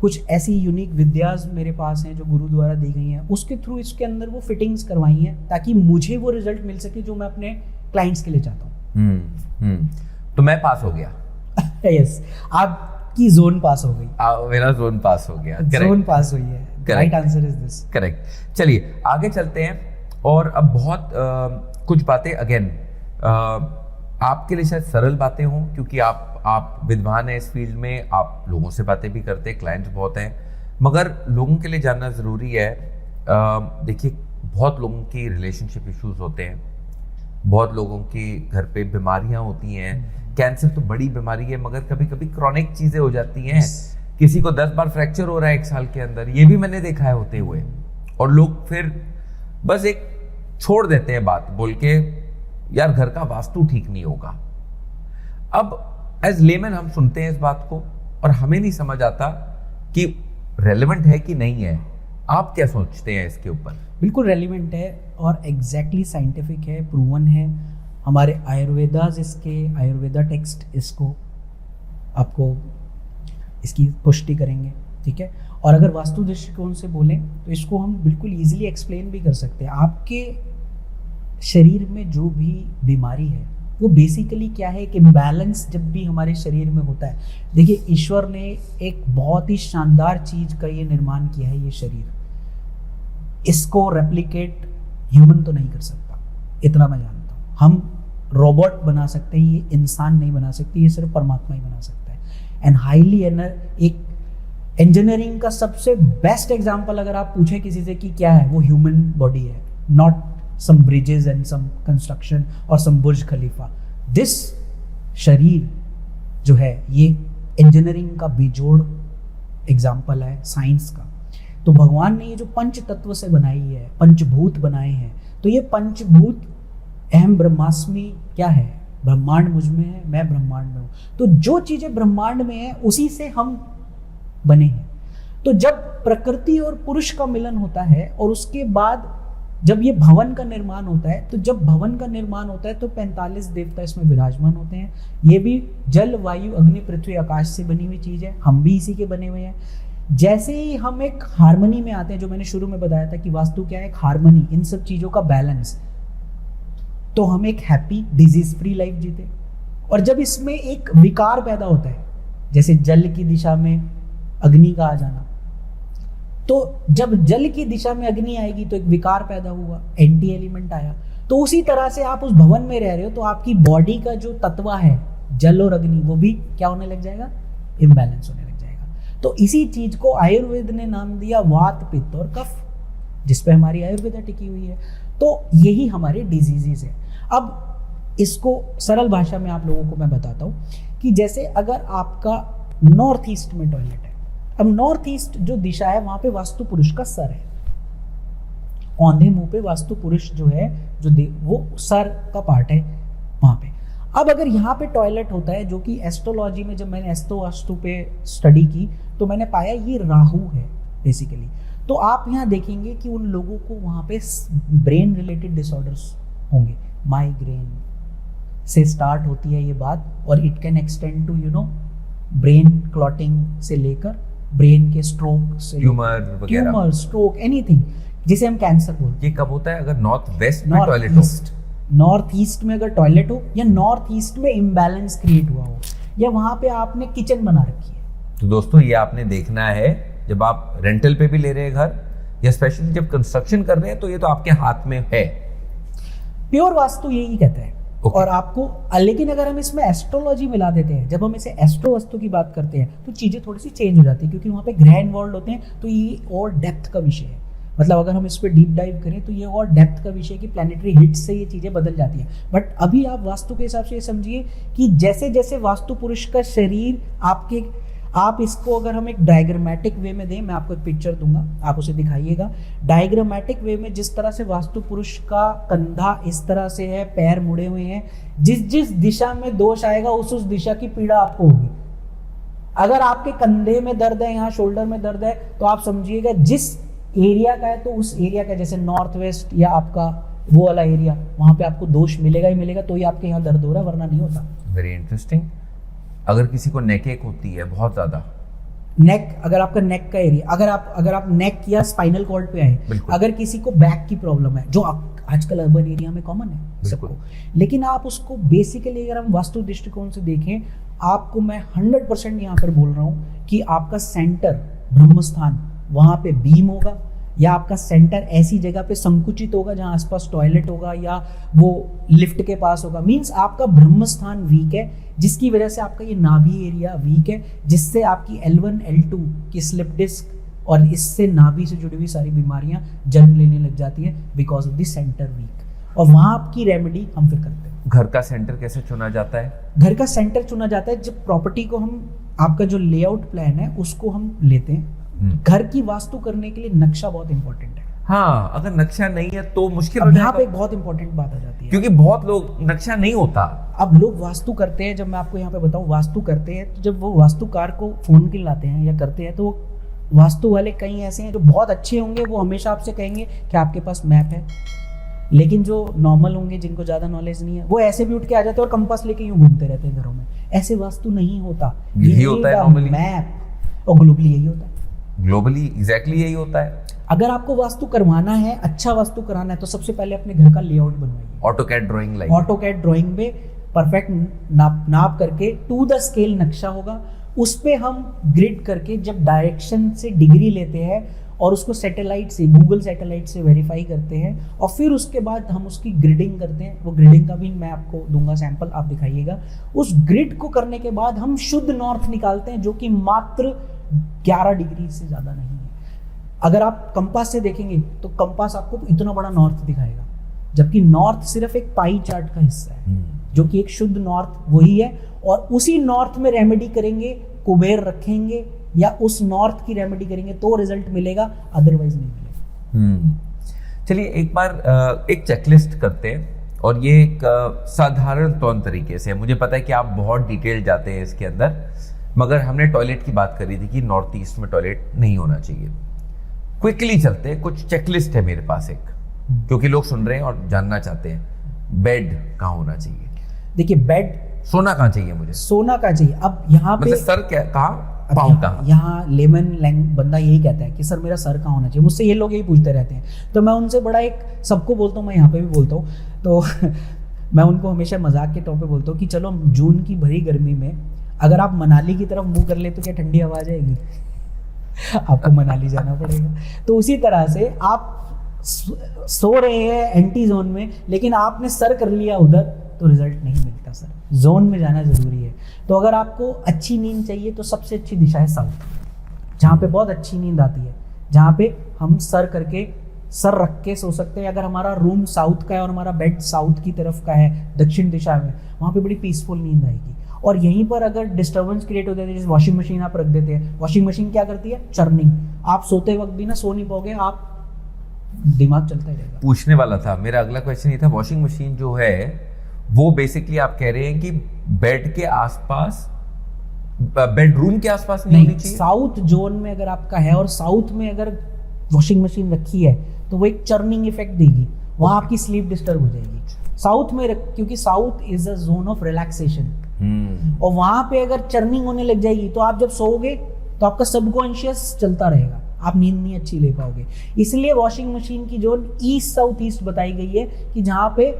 कुछ ऐसी यूनिक विद्याज मेरे पास हैं जो गुरु द्वारा दी गई हैं, उसके थ्रू इसके अंदर वो फिटिंग्स करवाई हैं ताकि मुझे वो रिजल्ट मिल सके जो मैं अपने क्लाइंट्स के लिए चाहता हूँ। तो मैं पास हो गया। यस, आपकी जोन पास हो गई। मेरा जोन पास हो गया, जोन पास हुई है। Right answer is this. Correct. चलिए आगे चलते हैं, और अब बहुत कुछ बातें अगेन आपके लिए शायद सरल बातें हों, क्योंकि आप विद्वान हैं इस फील्ड में, आप लोगों से बातें भी करते हैं, क्लाइंट्स बहुत हैं, मगर लोगों के लिए जानना ज़रूरी है। देखिए, बहुत लोगों की रिलेशनशिप इश्यूज होते हैं, बहुत लोगों की घर पे बीमारियां होती हैं। कैंसर तो बड़ी बीमारी है, मगर कभी कभी क्रॉनिक चीज़ें हो जाती हैं। किसी को 10 बार फ्रैक्चर हो रहा है 1 साल के अंदर, ये भी मैंने देखा है होते हुए, और लोग फिर बस एक छोड़ देते हैं बात बोल के, यार घर का वास्तु ठीक नहीं होगा। अब एज लेमैन हम सुनते हैं इस बात को और हमें नहीं समझ आता कि रेलेवेंट है कि नहीं है। आप क्या सोचते हैं इसके ऊपर? बिल्कुल रेलिवेंट है और एग्जैक्टली साइंटिफिक है, प्रूवन है। हमारे आयुर्वेदा टेक्स्ट इसको आपको इसकी पुष्टि करेंगे, ठीक है। और अगर वास्तु दृष्टिकोण से बोलें तो इसको हम बिल्कुल ईजिली एक्सप्लेन भी कर सकते हैं। आपके शरीर में जो भी बीमारी है वो बेसिकली क्या है, एक इम्बैलेंस जब भी हमारे शरीर में होता है। देखिए, ईश्वर ने एक बहुत ही शानदार चीज़ का ये निर्माण किया है, ये शरीर, इसको रेप्लिकेट ह्यूमन तो नहीं कर सकता, इतना मैं जानता हूँ। हम रोबोट बना सकते हैं, ये इंसान नहीं बना सकते, ये सिर्फ परमात्मा ही बना सकता है। एंड हाईली एक इंजीनियरिंग का सबसे बेस्ट एग्जाम्पल अगर आप पूछें किसी से कि क्या है, वो ह्यूमन बॉडी है, not some bridges and some construction और सम बुर्ज खलीफा। दिस शरीर जो है ये इंजीनियरिंग का बेजोड़ एग्जाम्पल है, साइंस का। तो भगवान ने ये जो पंच तत्व से बनाई है, पंचभूत बनाए हैं, तो ये पंचभूत अहम ब्रह्मास्मि क्या है, ब्रह्मांड मुझ में है, मैं ब्रह्मांड में हूँ। तो जो चीजें ब्रह्मांड में है उसी से हम बने हैं। तो जब प्रकृति और पुरुष का मिलन होता है और उसके बाद जब ये भवन का निर्माण होता है, तो जब भवन का निर्माण होता है तो 45 देवता इसमें विराजमान होते हैं। ये भी जल, वायु, अग्नि, पृथ्वी, आकाश से बनी हुई चीज है, हम भी इसी के बने हुए हैं। जैसे ही हम एक हार्मनी में आते हैं, जो मैंने शुरू में बताया था कि वास्तु क्या है, एक हार्मनी, इन सब चीजों का बैलेंस, तो हम एक हैप्पी डिजीज फ्री लाइफ जीते। और जब इसमें एक विकार पैदा होता है, जैसे जल की दिशा में अग्नि का आ जाना, तो जब जल की दिशा में अग्नि आएगी तो एक विकार पैदा हुआ, एंटी एलिमेंट आया। तो उसी तरह से आप उस भवन में रह रहे हो तो आपकी बॉडी का जो तत्व है जल और अग्नि, वो भी क्या होने लग जाएगा, इम्बैलेंस होने लग जाएगा। तो इसी चीज को आयुर्वेद ने नाम दिया वात, पित्त और कफ, जिसपे हमारी आयुर्वेदा टिकी हुई है। तो यही हमारे डिजीजेस है। अब इसको सरल भाषा में आप लोगों को मैं बताता हूँ कि जैसे अगर आपका नॉर्थ ईस्ट में टॉयलेट है, अब नॉर्थ ईस्ट जो दिशा है वहां पे वास्तु पुरुष का सर है, औंधे मुंह पे वास्तु पुरुष जो है वो सर का पार्ट है वहां पे। अब अगर यहाँ पे टॉयलेट होता है, जो कि एस्ट्रोलॉजी में जब मैंने एस्ट्रो वास्तु पे स्टडी की तो मैंने पाया ये राहु है बेसिकली। तो आप यहाँ देखेंगे कि उन लोगों को वहाँ पे ब्रेन रिलेटेड डिसऑर्डर्स होंगे, माइग्रेन से स्टार्ट होती है ये बात, और it can extend to brain clotting से लेकर ब्रेन के स्ट्रोक से, ट्यूमर, स्ट्रोक, एनीथिंग जिसे हम कैंसर बोलते हैं। ये कब होता है? अगर नॉर्थ वेस्ट में टॉयलेट हो, नॉर्थ ईस्ट में अगर टॉयलेट हो, या नॉर्थ ईस्ट में इम्बैलेंस क्रिएट हुआ हो, या वहां पे आपने किचन बना रखी है। तो दोस्तों ये आपने देखना है, जब आप रेंटल पे भी ले रहे हैं घर, या स्पेशली जब कंस्ट्रक्शन कर रहे हैं, तो ये तो आपके हाथ में है। प्योर वास्तु यही कहता है। और आपको, लेकिन अगर हम इसमें एस्ट्रोलॉजी मिला देते हैं, जब हम इसे एस्ट्रो वास्तु की बात करते हैं, तो चीजें थोड़ी सी चेंज हो जाती है, क्योंकि वहां पे ग्रह इन्वॉल्व होते हैं। तो ये और डेप्थ का विषय है, मतलब अगर हम इस पर डीप डाइव करें तो ये और डेप्थ का विषय है कि प्लैनेटरी हिट्स से ये चीजें बदल जाती हैं। बट अभी आप वास्तु के हिसाब से ये समझिए कि जैसे जैसे वास्तु पुरुष का शरीर आपके आप इसको अगर हम एक डायग्रामेटिक वे में दें, मैं आपको एक पिक्चर दूंगा, आप उसे दिखाइएगा। डायग्रामेटिक वे में जिस तरह से वास्तु पुरुष का कंधा इस तरह से है, पैर मुड़े हुए हैं, जिस जिस दिशा में दोष आएगा उस दिशा की पीड़ा आपको होगी। अगर आपके कंधे में दर्द है, यहाँ शोल्डर में दर्द है, तो आप समझिएगा जिस एरिया का है तो उस एरिया का, जैसे नॉर्थ वेस्ट या आपका वो वाला एरिया, वहां पे आपको दोष मिलेगा ही मिलेगा, तो ही आपके यहाँ दर्द हो रहा है, वरना नहीं होता। Very interesting. अगर किसी को नेक एक होती है बहुत ज्यादा, नेक, अगर आपका नेक का एरिया, अगर आप नेक या स्पाइनल कॉर्ड पे आए, बिल्कुल। अगर किसी को बैक की प्रॉब्लम है, जो आजकल अर्बन एरिया में कॉमन है सबको, लेकिन आप उसको बेसिकली अगर हम वास्तु दृष्टिकोण से देखें, आपको मैं 100% यहाँ पर बोल रहा हूँ कि आपका सेंटर ब्रह्मस्थान वहाँ पे बीम होगा, या आपका सेंटर ऐसी जगह पे संकुचित होगा जहाँ आसपास टॉयलेट होगा या वो लिफ्ट के पास होगा, मीन्स आपका ब्रह्म स्थान वीक है, जिसकी वजह से आपका ये नाभि एरिया वीक है, जिससे आपकी L1 L2 की स्लिप डिस्क और इससे नाभि से जुड़ी हुई सारी बीमारियां जन्म लेने लग जाती है because of the centre weak. और वहाँ आपकी रेमेडी हम फिर करते हैं। घर का सेंटर कैसे चुना जाता है? घर का सेंटर चुना जाता है जब प्रॉपर्टी को हम, आपका जो लेआउट प्लान है उसको हम लेते हैं। घर की वास्तु करने के लिए नक्शा बहुत इंपॉर्टेंट है। हाँ, अगर नक्शा नहीं है तो मुश्किल हो अब यहाँ पे जाएगा, एक बहुत इंपॉर्टेंट बात आ जाती है, क्योंकि बहुत लोग नक्शा नहीं होता। अब लोग वास्तु करते हैं, जब मैं आपको यहाँ पे बताऊँ वास्तु करते हैं, तो जब वो वास्तुकार को फोन के लाते हैं या करते हैं, तो वो वास्तु वाले कई ऐसे हैं जो बहुत अच्छे होंगे, वो हमेशा आपसे कहेंगे कि आपके पास मैप है, लेकिन जो नॉर्मल होंगे, जिनको ज़्यादा नॉलेज नहीं है, वो ऐसे भी उठ के आ जाते हैं और कंपास लेके यूं घूमते रहते हैं घरों में। ऐसे वास्तु नहीं होता, यही होता है नॉर्मली, मैप, और ग्लोबली यही होता है। ग्लोबली एग्जैक्टली यही होता है। अगर आपको वास्तु करवाना है, अच्छा वास्तु कराना है, तो सबसे पहले अपने घर का लेआउट बनवाइए। AutoCAD drawing like, AutoCAD drawing में परफेक्ट नाप करके टू द स्केल नक्शा होगा, उस पे हम ग्रिड करके जब डायरेक्शन से डिग्री लेते हैं और उसको सैटेलाइट से, गूगल सैटेलाइट से वेरीफाई करते हैं, और फिर उसके बाद हम उसकी ग्रिडिंग करते हैं। वो ग्रिडिंग का भी मैं आपको दूंगा सैंपल, आप दिखाइएगा। उस ग्रिड को करने के बाद हम शुद्ध नॉर्थ निकालते हैं, जो कि मात्र 11 डिग्री से ज़्यादा नहीं है। अगर आप कंपास से देखेंगे तो कंपास आपको इतना बड़ा नॉर्थ दिखाएगा, जबकि नॉर्थ सिर्फ एक पाई चार्ट का हिस्सा है, जो कि एक शुद्ध नॉर्थ वही है। और उसी नॉर्थ में रेमेडी करेंगे, कुबेर रखेंगे या उस नॉर्थ की रेमेडी करेंगे तो रिजल्ट मिलेगा, अदरवाइज नहीं मिलेगा। चलिए एक बार एक चेकलिस्ट करते हैं, और ये एक साधारण तौर तरीके से, मुझे पता है कि आप बहुत डिटेल जाते हैं इसके अंदर, मगर हमने टॉयलेट की बात करी थी कि नॉर्थ ईस्ट में टॉयलेट नहीं होना चाहिए। क्विकली चलते हैं, कुछ चेकलिस्ट है मेरे पास एक, क्योंकि लोग सुन रहे हैं और जानना चाहते हैं बेड कहाँ होना चाहिए। देखिए, बेड, सोना कहाँ चाहिए मुझे? सोना कहाँ चाहिए? अब यहाँ पे मतलब सर क्या, कहाँ, पाँव कहाँ? यहाँ लेमन लैंग बंदा यही कहता है कि सर मेरा सर कहाँ होना चाहिए। मुझसे ये लोग यही पूछते रहते हैं, तो मैं उनसे बड़ा एक सबको बोलता हूँ, मैं यहाँ पे भी बोलता हूँ, तो मैं उनको हमेशा मजाक के तौर पे बोलता हूँ कि चलो जून की भरी गर्मी में अगर आप मनाली की तरफ मुंह कर ले तो क्या ठंडी हवा आ जाएगी? आपको मनाली जाना पड़ेगा। तो उसी तरह से आप सो रहे हैं एंटी जोन में, लेकिन आपने सर कर लिया उधर, तो रिजल्ट नहीं मिलता। सर जोन में जाना जरूरी है। तो अगर आपको अच्छी नींद चाहिए तो सबसे अच्छी दिशा है साउथ, जहाँ पे बहुत अच्छी नींद आती है, जहाँ पे हम सर रख के सो सकते हैं। अगर हमारा रूम साउथ का है और हमारा बेड साउथ की तरफ का है, दक्षिण दिशा में, वहाँ पे बड़ी पीसफुल नींद आएगी। और यहीं पर अगर डिस्टर्बेंस क्रिएट हो जाती है, जैसे वॉशिंग मशीन आप रख देते हैं, वॉशिंग मशीन क्या करती है? चर्निंग। आप सोते वक्त भी ना सो नहीं पाओगे, आप दिमाग चलता ही रहेगा। पूछने वाला था, मेरा अगला क्वेश्चन ये था, वॉशिंग मशीन जो है वो बेसिकली आप कह रहे हैं कि बेड के आसपास, बेडरूम के आसपास नहीं होनी चाहिए? साउथ जोन में अगर आपका है और साउथ में अगर वॉशिंग मशीन रखी है तो वो एक चर्निंग इफेक्ट देगी, वहाँ आपकी स्लीप डिस्टर्ब हो जाएगी। साउथ में क्योंकि south is a zone of relaxation, और वहाँ पे अगर चर्निंग होने लग जाएगी तो आप जब सोओगे तो आपका सबकॉन्शियस चलता रहेगा, आप नींद नहीं अच्छी ले पाओगे। इसलिए वॉशिंग मशीन की जोन ईस्ट साउथ ईस्ट बताई गई है, कि जहाँ पे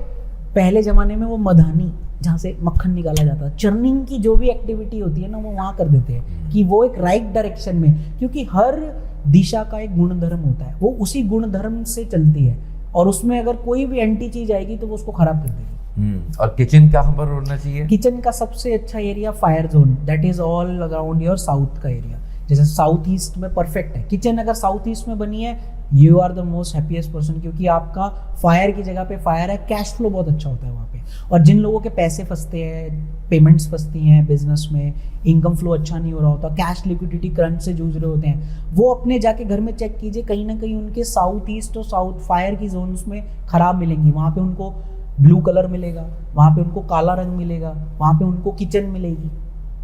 पहले ज़माने में वो मधानी, जहाँ से मक्खन निकाला जाता है, चर्निंग की जो भी एक्टिविटी होती है ना, वो वहाँ कर देते हैं कि वो एक राइट डायरेक्शन में, क्योंकि हर दिशा का एक गुणधर्म होता है, वो उसी गुणधर्म से चलती है, और उसमें अगर कोई भी एंटी चीज आएगी तो वो उसको खराब कर देगी। और किचन कहाँ पर होना चाहिए? किचन का सबसे अच्छा area fire zone, that is all around your south का एरिया। जैसे साउथ ईस्ट में परफेक्ट है किचन, अगर साउथ ईस्ट में बनी है you are the most happiest person, क्योंकि आपका फायर की जगह पे फायर है, कैश फ्लो बहुत अच्छा होता है वहाँ पे। और जिन लोगों के पैसे फंसते हैं, पेमेंट्स फंसती हैं बिजनेस में, इनकम फ्लो अच्छा नहीं हो रहा होता, कैश लिक्विडिटी क्रंच से जूझ रहे होते हैं, वो अपने जाके घर में चेक कीजिए, कहीं ना कहीं उनके साउथ ईस्ट और साउथ फायर की जोन्स में खराब मिलेंगी। वहाँ पे उनको ब्लू कलर मिलेगा, वहाँ पे उनको काला रंग मिलेगा, वहाँ पे उनको किचन मिलेगी,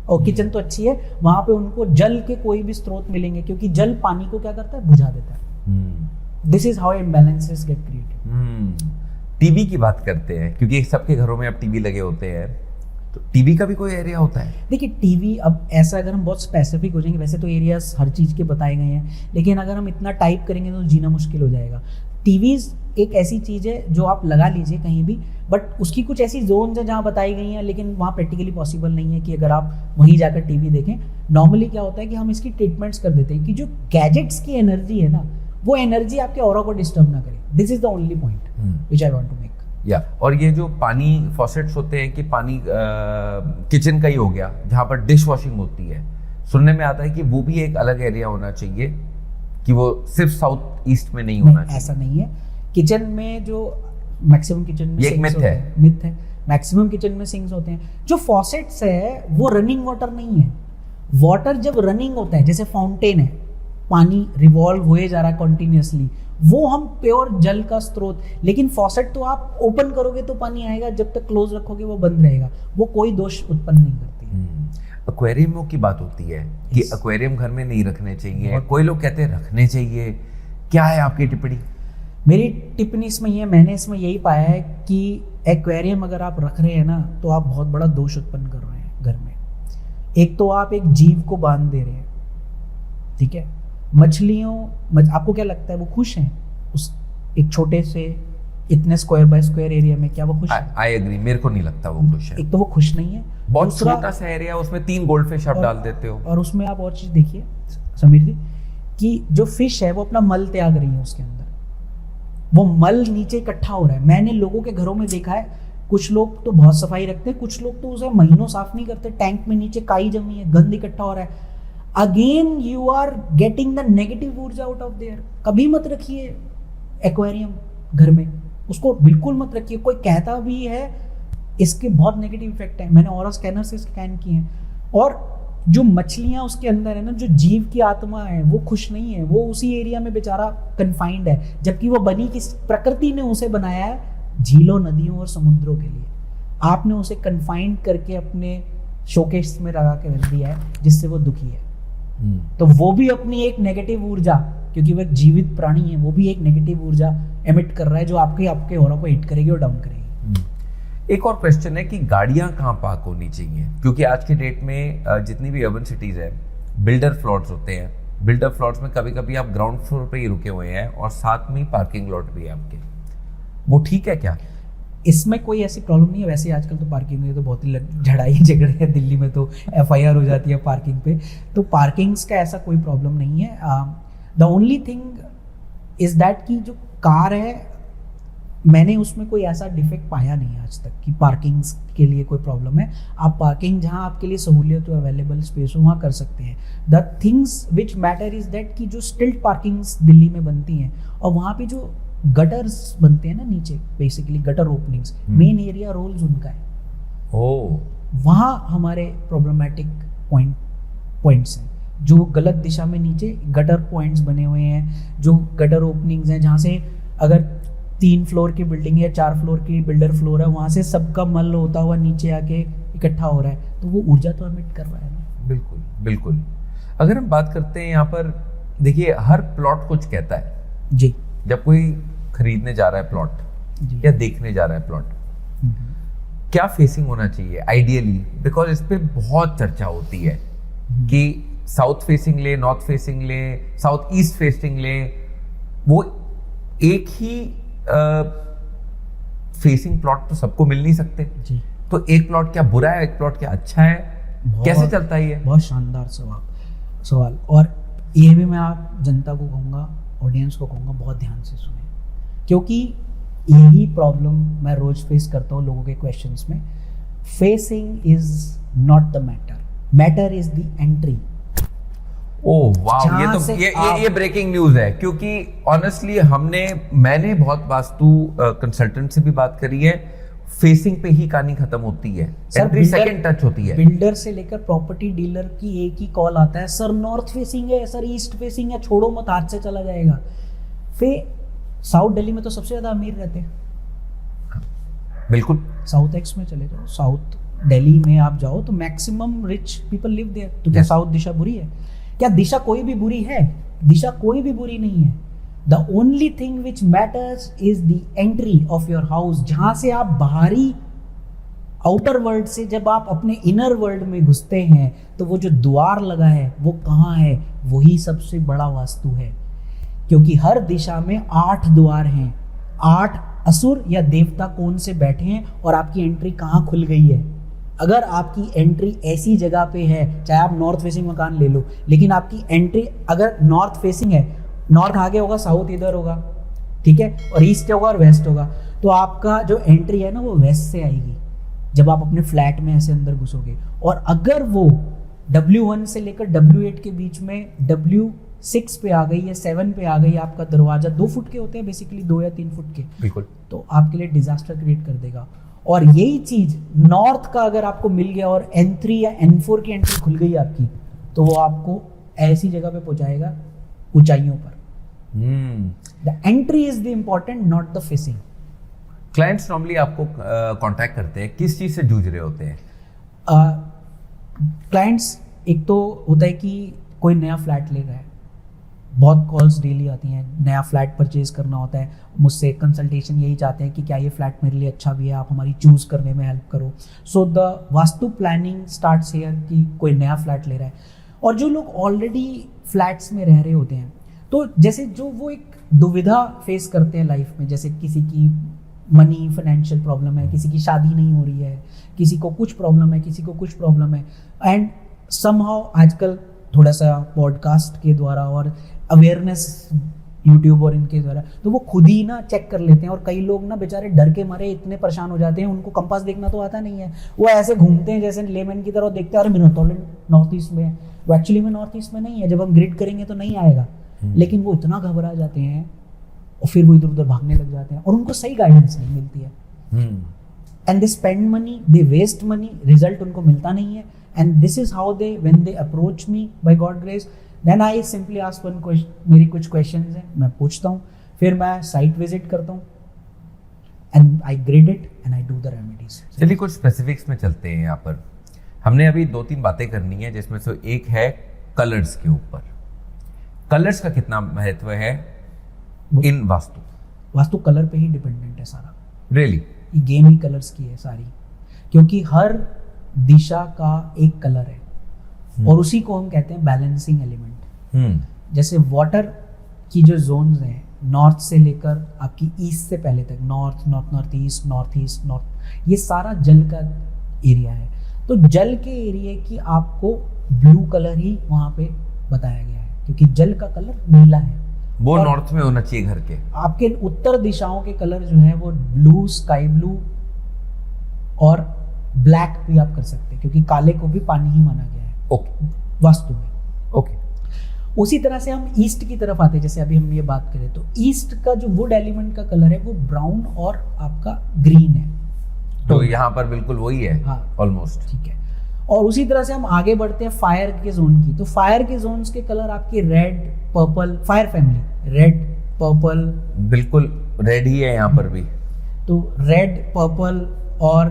और किचन तो अच्छी है, वहाँ पे उनको जल के कोई भी स्रोत मिलेंगे, क्योंकि जल पानी को क्या करता है, बुझा देता है। This is how imbalances get created. TV की बात करते हैं, क्योंकि सबके घरों में अब टीवी लगे होते हैं, तो टीवी का भी कोई एरिया होता है? देखिए टीवी, अब ऐसा अगर हम बहुत स्पेसिफिक हो जाएंगे, वैसे तो एरियाज हर चीज़ के बताए गए हैं, लेकिन अगर हम इतना टाइप करेंगे तो जीना मुश्किल हो जाएगा। टीवीज एक ऐसी चीज़ है जो आप लगा लीजिए कहीं भी, बट उसकी कुछ ऐसी जोन्स हैं जहाँ बताई गई हैं, लेकिन वहाँ प्रैक्टिकली पॉसिबल नहीं है कि अगर आप वहीं जाकर टीवी देखें। नॉर्मली क्या होता है कि हम इसकी ट्रीटमेंट्स कर देते हैं कि जो गैजेट्स की एनर्जी है ना, वो एनर्जी आपके ऑरा को डिस्टर्ब ना करे। This is the only point which I want to make. या और ये जो पानी फॉसेट्स होते हैं कि पानी किचन का ही हो गया, जहाँ पर डिश वॉशिंग होती है, सुनने में आता है कि वो भी एक अलग एरिया होना चाहिए, कि वो सिर्फ साउथ ईस्ट में नहीं होना चाहिए। ऐसा नहीं है। किचन में जो मैक्सिमम किचन में ये एक मिथ है। मिथ है। मैक्सिमम किचन में सिंक्स होते हैं। जो फॉसेट्स है वो रनिंग वाटर नहीं है। वाटर जब रनिंग होता है, जैसे फाउंटेन है, पानी रिवॉल्व हुए जा रहा है कंटिन्यूअसली, वो हम प्योर जल का स्रोत। लेकिन फॉसेट तो आप ओपन करोगे तो पानी आएगा, जब तक क्लोज रखोगे वो बंद रहेगा, वो कोई दोष उत्पन्न नहीं करती। एक्वेरियमों की बात होती है कि एक्वेरियम घर में नहीं रखने चाहिए, कोई लोग कहते हैं रखने चाहिए, क्या है आपकी टिप्पणी? मेरी टिप्पणी इसमें ये, मैंने इसमें यही पाया है कि एक्वेरियम अगर आप रख रहे हैं ना, तो आप बहुत बड़ा दोष उत्पन्न कर रहे हैं घर में। एक तो आप एक जीव को बांध दे रहे हैं, ठीक है। आपको क्या लगता है वो खुश हैं उस एक छोटे से इतने स्क्वायर बाय स्क्वायर एरिया में? क्या वो खुश है? आई एग्री, मेरे को नहीं लगता वो खुश है। एक तो वो खुश नहीं है, बहुत छोटा सा एरिया, उसमें 3 गोल्ड फिश आप डाल देते हो। और उसमें आप और चीज देखिए समीर जी, कि जो फिश है वो अपना मल त्याग रही है उसके अंदर, वो मल नीचे इकट्ठा हो रहा है। मैंने लोगों के घरों में देखा है, कुछ लोग तो बहुत सफाई रखते हैं, कुछ लोग तो उसे महीनों साफ नहीं करते, टैंक में नीचे काई जमी है, गंद इकट्ठा हो रहा है। Again you are getting the negative ऊर्जा आउट ऑफ देयर। कभी मत रखिए एक्वेरियम घर में, उसको बिल्कुल मत रखिए। कोई कहता भी है इसके बहुत नेगेटिव इफेक्ट है, मैंने ऑरा स्कैनर से स्कैन किए हैं, और जो मछलियां उसके अंदर है ना, जो जीव की आत्मा है वो खुश नहीं है, वो उसी एरिया में बेचारा कन्फाइंड है, जबकि वो बनी किस प्रकृति ने उसे बनाया है झीलों, नदियों और समुद्रों के लिए। आपने उसे कन्फाइंड करके अपने शोकेस में लगा के रख दिया है, जिससे वो दुखी है। तो वो भी अपनी एक नेगेटिव ऊर्जा, क्योंकि वो एक जीवित प्राणी है, वो भी एक नेगेटिव ऊर्जा एमिट कर रहा है, जो आपके ऑरा को हिट करेगी और डाउन करेगी। एक और क्वेश्चन है कि गाड़ियां कहाँ पार्क होनी चाहिए, क्योंकि आज के डेट में जितनी भी अर्बन सिटीज है, बिल्डर फ्लॉट्स होते हैं। बिल्डर फ्लॉट्स में कभी कभी आप ग्राउंड फ्लोर पे ही रुके हुए हैं और साथ में ही पार्किंग लॉट भी है आपके, वो ठीक है क्या? इसमें कोई ऐसी प्रॉब्लम नहीं है। वैसे आजकल तो पार्किंग में तो बहुत ही झड़ाई झगड़े हैं, दिल्ली में तो FIR हो जाती है पार्किंग पे, तो पार्किंग्स का ऐसा कोई प्रॉब्लम नहीं है। The only thing is that कि जो कार है, मैंने उसमें कोई ऐसा डिफेक्ट पाया नहीं आज तक कि पार्किंग्स के लिए कोई प्रॉब्लम है। आप पार्किंग जहाँ आपके लिए सहूलियत हो, अवेलेबल स्पेस हो, वहाँ कर सकते हैं। The things which matter is that कि जो स्टिल्ट पार्किंग्स दिल्ली में बनती हैं, और वहाँ पे जो गटर्स बनते हैं ना नीचे, basically gutter openings, main area roles उनका है। वहाँ हमारे प्रॉब्लमैटिक पॉइंट्स हैं, जो गलत दिशा में नीचे गटर पॉइंट्स बने हुए हैं, जो गटर ओपनिंग्स हैं, जहाँ से अगर 3 फ्लोर की बिल्डिंग है, 4 फ्लोर की बिल्डर फ्लोर है, वहाँ से सबका मल होता हुआ नीचे आके इकट्ठा हो रहा है, तो वो ऊर्जा तो एमिट कर रहा है ना। बिल्कुल बिल्कुल। अगर हम बात करते हैं यहाँ पर, देखिए हर प्लॉट कुछ कहता है जी। जब कोई खरीदने जा रहा है प्लॉट या देखने जा रहा है प्लॉट, क्या फेसिंग होना चाहिए आइडियली? बिकॉज इस पे बहुत चर्चा होती है कि साउथ फेसिंग ले, नॉर्थ फेसिंग ले, साउथ ईस्ट फेसिंग ले, वो एक ही फेसिंग प्लॉट तो सबको मिल नहीं सकते जी। तो एक प्लॉट क्या बुरा है, एक प्लॉट क्या अच्छा है, कैसे चलता है ये? बहुत शानदार सवाल। और ये भी मैं आप जनता को कहूँगा, ऑडियंस को कहूँगा, बहुत ध्यान से सुने, क्योंकि यही प्रॉब्लम मैं रोज फेस करता हूँ लोगों के क्वेश्चंस में। Facing is not the matter, matter is the entry. Oh वाह, ये जहां तो से ये ब्रेकिंग न्यूज है, क्योंकि ऑनेस्टली मैंने बहुत वास्तु कंसल्टेंट से भी बात करी है, फेसिंग पे ही कहानी खत्म होती है, एवरी सेकंड टच होती है। बिल्डर से लेकर प्रॉपर्टी डीलर की एक ही कॉल आता है, सर नॉर्थ फेसिंग है, सर ईस्ट फेसिंग है, छोड़ो मत, हाथ से चला जाएगा। फिर साउथ दिल्ली में तो सबसे ज्यादा अमीर रहते हैं, बिल्कुल। साउथ एक्स में चले जाओ, साउथ दिल्ली में आप जाओ तो maximum rich people live there. तो क्या साउथ दिशा बुरी है? क्या दिशा कोई भी बुरी है? दिशा कोई भी बुरी नहीं है। The only thing which matters is the entry of your house. जहां से आप बाहरी आउटर वर्ल्ड से जब आप अपने इनर वर्ल्ड में घुसते हैं तो वो जो द्वार लगा है वो कहाँ है? वही सबसे बड़ा वास्तु है, क्योंकि हर दिशा में 8 द्वार हैं, 8 असुर या देवता कौन से बैठे हैं और आपकी एंट्री कहाँ खुल गई है। अगर आपकी एंट्री ऐसी जगह पे है, चाहे आप नॉर्थ फेसिंग मकान ले लो, लेकिन आपकी एंट्री अगर नॉर्थ फेसिंग है, नॉर्थ आगे होगा, साउथ इधर होगा, ठीक है, और ईस्ट होगा और वेस्ट होगा, तो आपका जो एंट्री है ना वो वेस्ट से आएगी जब आप अपने फ्लैट में ऐसे अंदर घुसोगे। और अगर वो W1 से लेकर W8 के बीच में W6 पे आ गई या 7 पे आ गई, आपका दरवाजा 2 फुट के होते हैं बेसिकली, 2 या 3 फुट के, बिल्कुल, तो आपके लिए डिजास्टर क्रिएट कर देगा। और यही चीज नॉर्थ का अगर आपको मिल गया और N3 या N4 की एंट्री खुल गई आपकी, तो वो आपको ऐसी जगह पे पहुंचाएगा ऊंचाइयों पर। The entry is the important, not the facing. Clients normally आपको कांटेक्ट करते हैं, किस चीज से जूझ रहे होते हैं? क्लाइंट्स एक तो होता है कि कोई नया फ्लैट ले रहा है, बहुत कॉल्स डेली आती हैं, नया फ्लैट परचेज करना होता है, मुझसे कंसल्टेशन यही चाहते हैं कि क्या ये फ्लैट मेरे लिए अच्छा भी है, आप हमारी चूज़ करने में हेल्प करो। So the vastu planning starts here कि कोई नया फ्लैट ले रहा है। और जो लोग ऑलरेडी फ्लैट्स में रह रहे होते हैं, तो जैसे जो वो एक दुविधा फेस करते हैं लाइफ में, जैसे किसी की मनी फाइनेंशियल प्रॉब्लम है, किसी की शादी नहीं हो रही है, किसी को कुछ प्रॉब्लम है, किसी को कुछ प्रॉब्लम है, एंड समहाउ आजकल थोड़ा सा पॉडकास्ट के द्वारा और अवेयरनेस यूट्यूब और इनके द्वारा, तो वो खुद ही ना चेक कर लेते हैं। और कई लोग ना बेचारे डर के मारे इतने परेशान हो जाते हैं, उनको कंपास देखना तो आता नहीं है, वो ऐसे घूमते हैं जैसे लेमन की तरह, देखते हैं अरे मेरा टॉयलेट नॉर्थ ईस्ट में है, वो एक्चुअली में नॉर्थ ईस्ट में नहीं है, जब हम ग्रिड करेंगे तो नहीं आएगा। लेकिन वो इतना घबरा जाते हैं और फिर वो इधर उधर भागने लग जाते हैं और उनको सही गाइडेंस नहीं मिलती है, and they spend money, they waste money, result उनको मिलता नहीं है। And this is how they when they approach me by god grace, then I simply ask one question, मेरी कुछ क्वेश्चंस हैं, मैं पूछता हूँ, फिर मैं साइट विजिट करता हूँ and I grade it and I do the remedies. चलिए कुछ स्पेसिफिक्स में चलते हैं। यहाँ पर हमने अभी 2-3 बातें करनी है, जिसमें से एक है कलर्स के ऊपर। कलर्स का कितना महत्व है इन वास्तु? वास्तु कलर पे ही डिपेंडेंट है सारा, रियली ये गेम ही कलर्स की है सारी, क्योंकि हर दिशा का एक कलर है और उसी को हम कहते हैं बैलेंसिंग एलिमेंट। जैसे वाटर की जो जोन्स हैं, नॉर्थ से लेकर आपकी ईस्ट से पहले तक, नॉर्थ, नॉर्थ ईस्ट, नॉर्थ, ये सारा जल का एरिया है। तो जल के एरिया की आपको ब्लू कलर ही वहाँ पे बताया गया है, क्योंकि जल का कलर नीला है, वो नॉर्थ में होना चाहिए घर के। आपके उत्तर दिशाओं के कलर जो है वो ब्लू, स्काई ब्लू और ब्लैक भी आप कर सकते हैं, क्योंकि काले को भी पानी ही माना गया है ओके वास्तु में। ओके, उसी तरह से हम ईस्ट की तरफ आते हैं, जैसे अभी हम ये बात करें तो ईस्ट का जो वुड एलिमेंट का कलर है वो ब्राउन और आपका ग्रीन है, तो यहाँ पर बिल्कुल वही है, हाँ ऑलमोस्ट ठीक है। और उसी तरह से हम आगे बढ़ते हैं फायर के जोन की, तो फायर के जोन्स के कलर आपके red, purple, fire family red, purple, बिल्कुल रेड ही है यहाँ पर भी, तो रेड, पर्पल और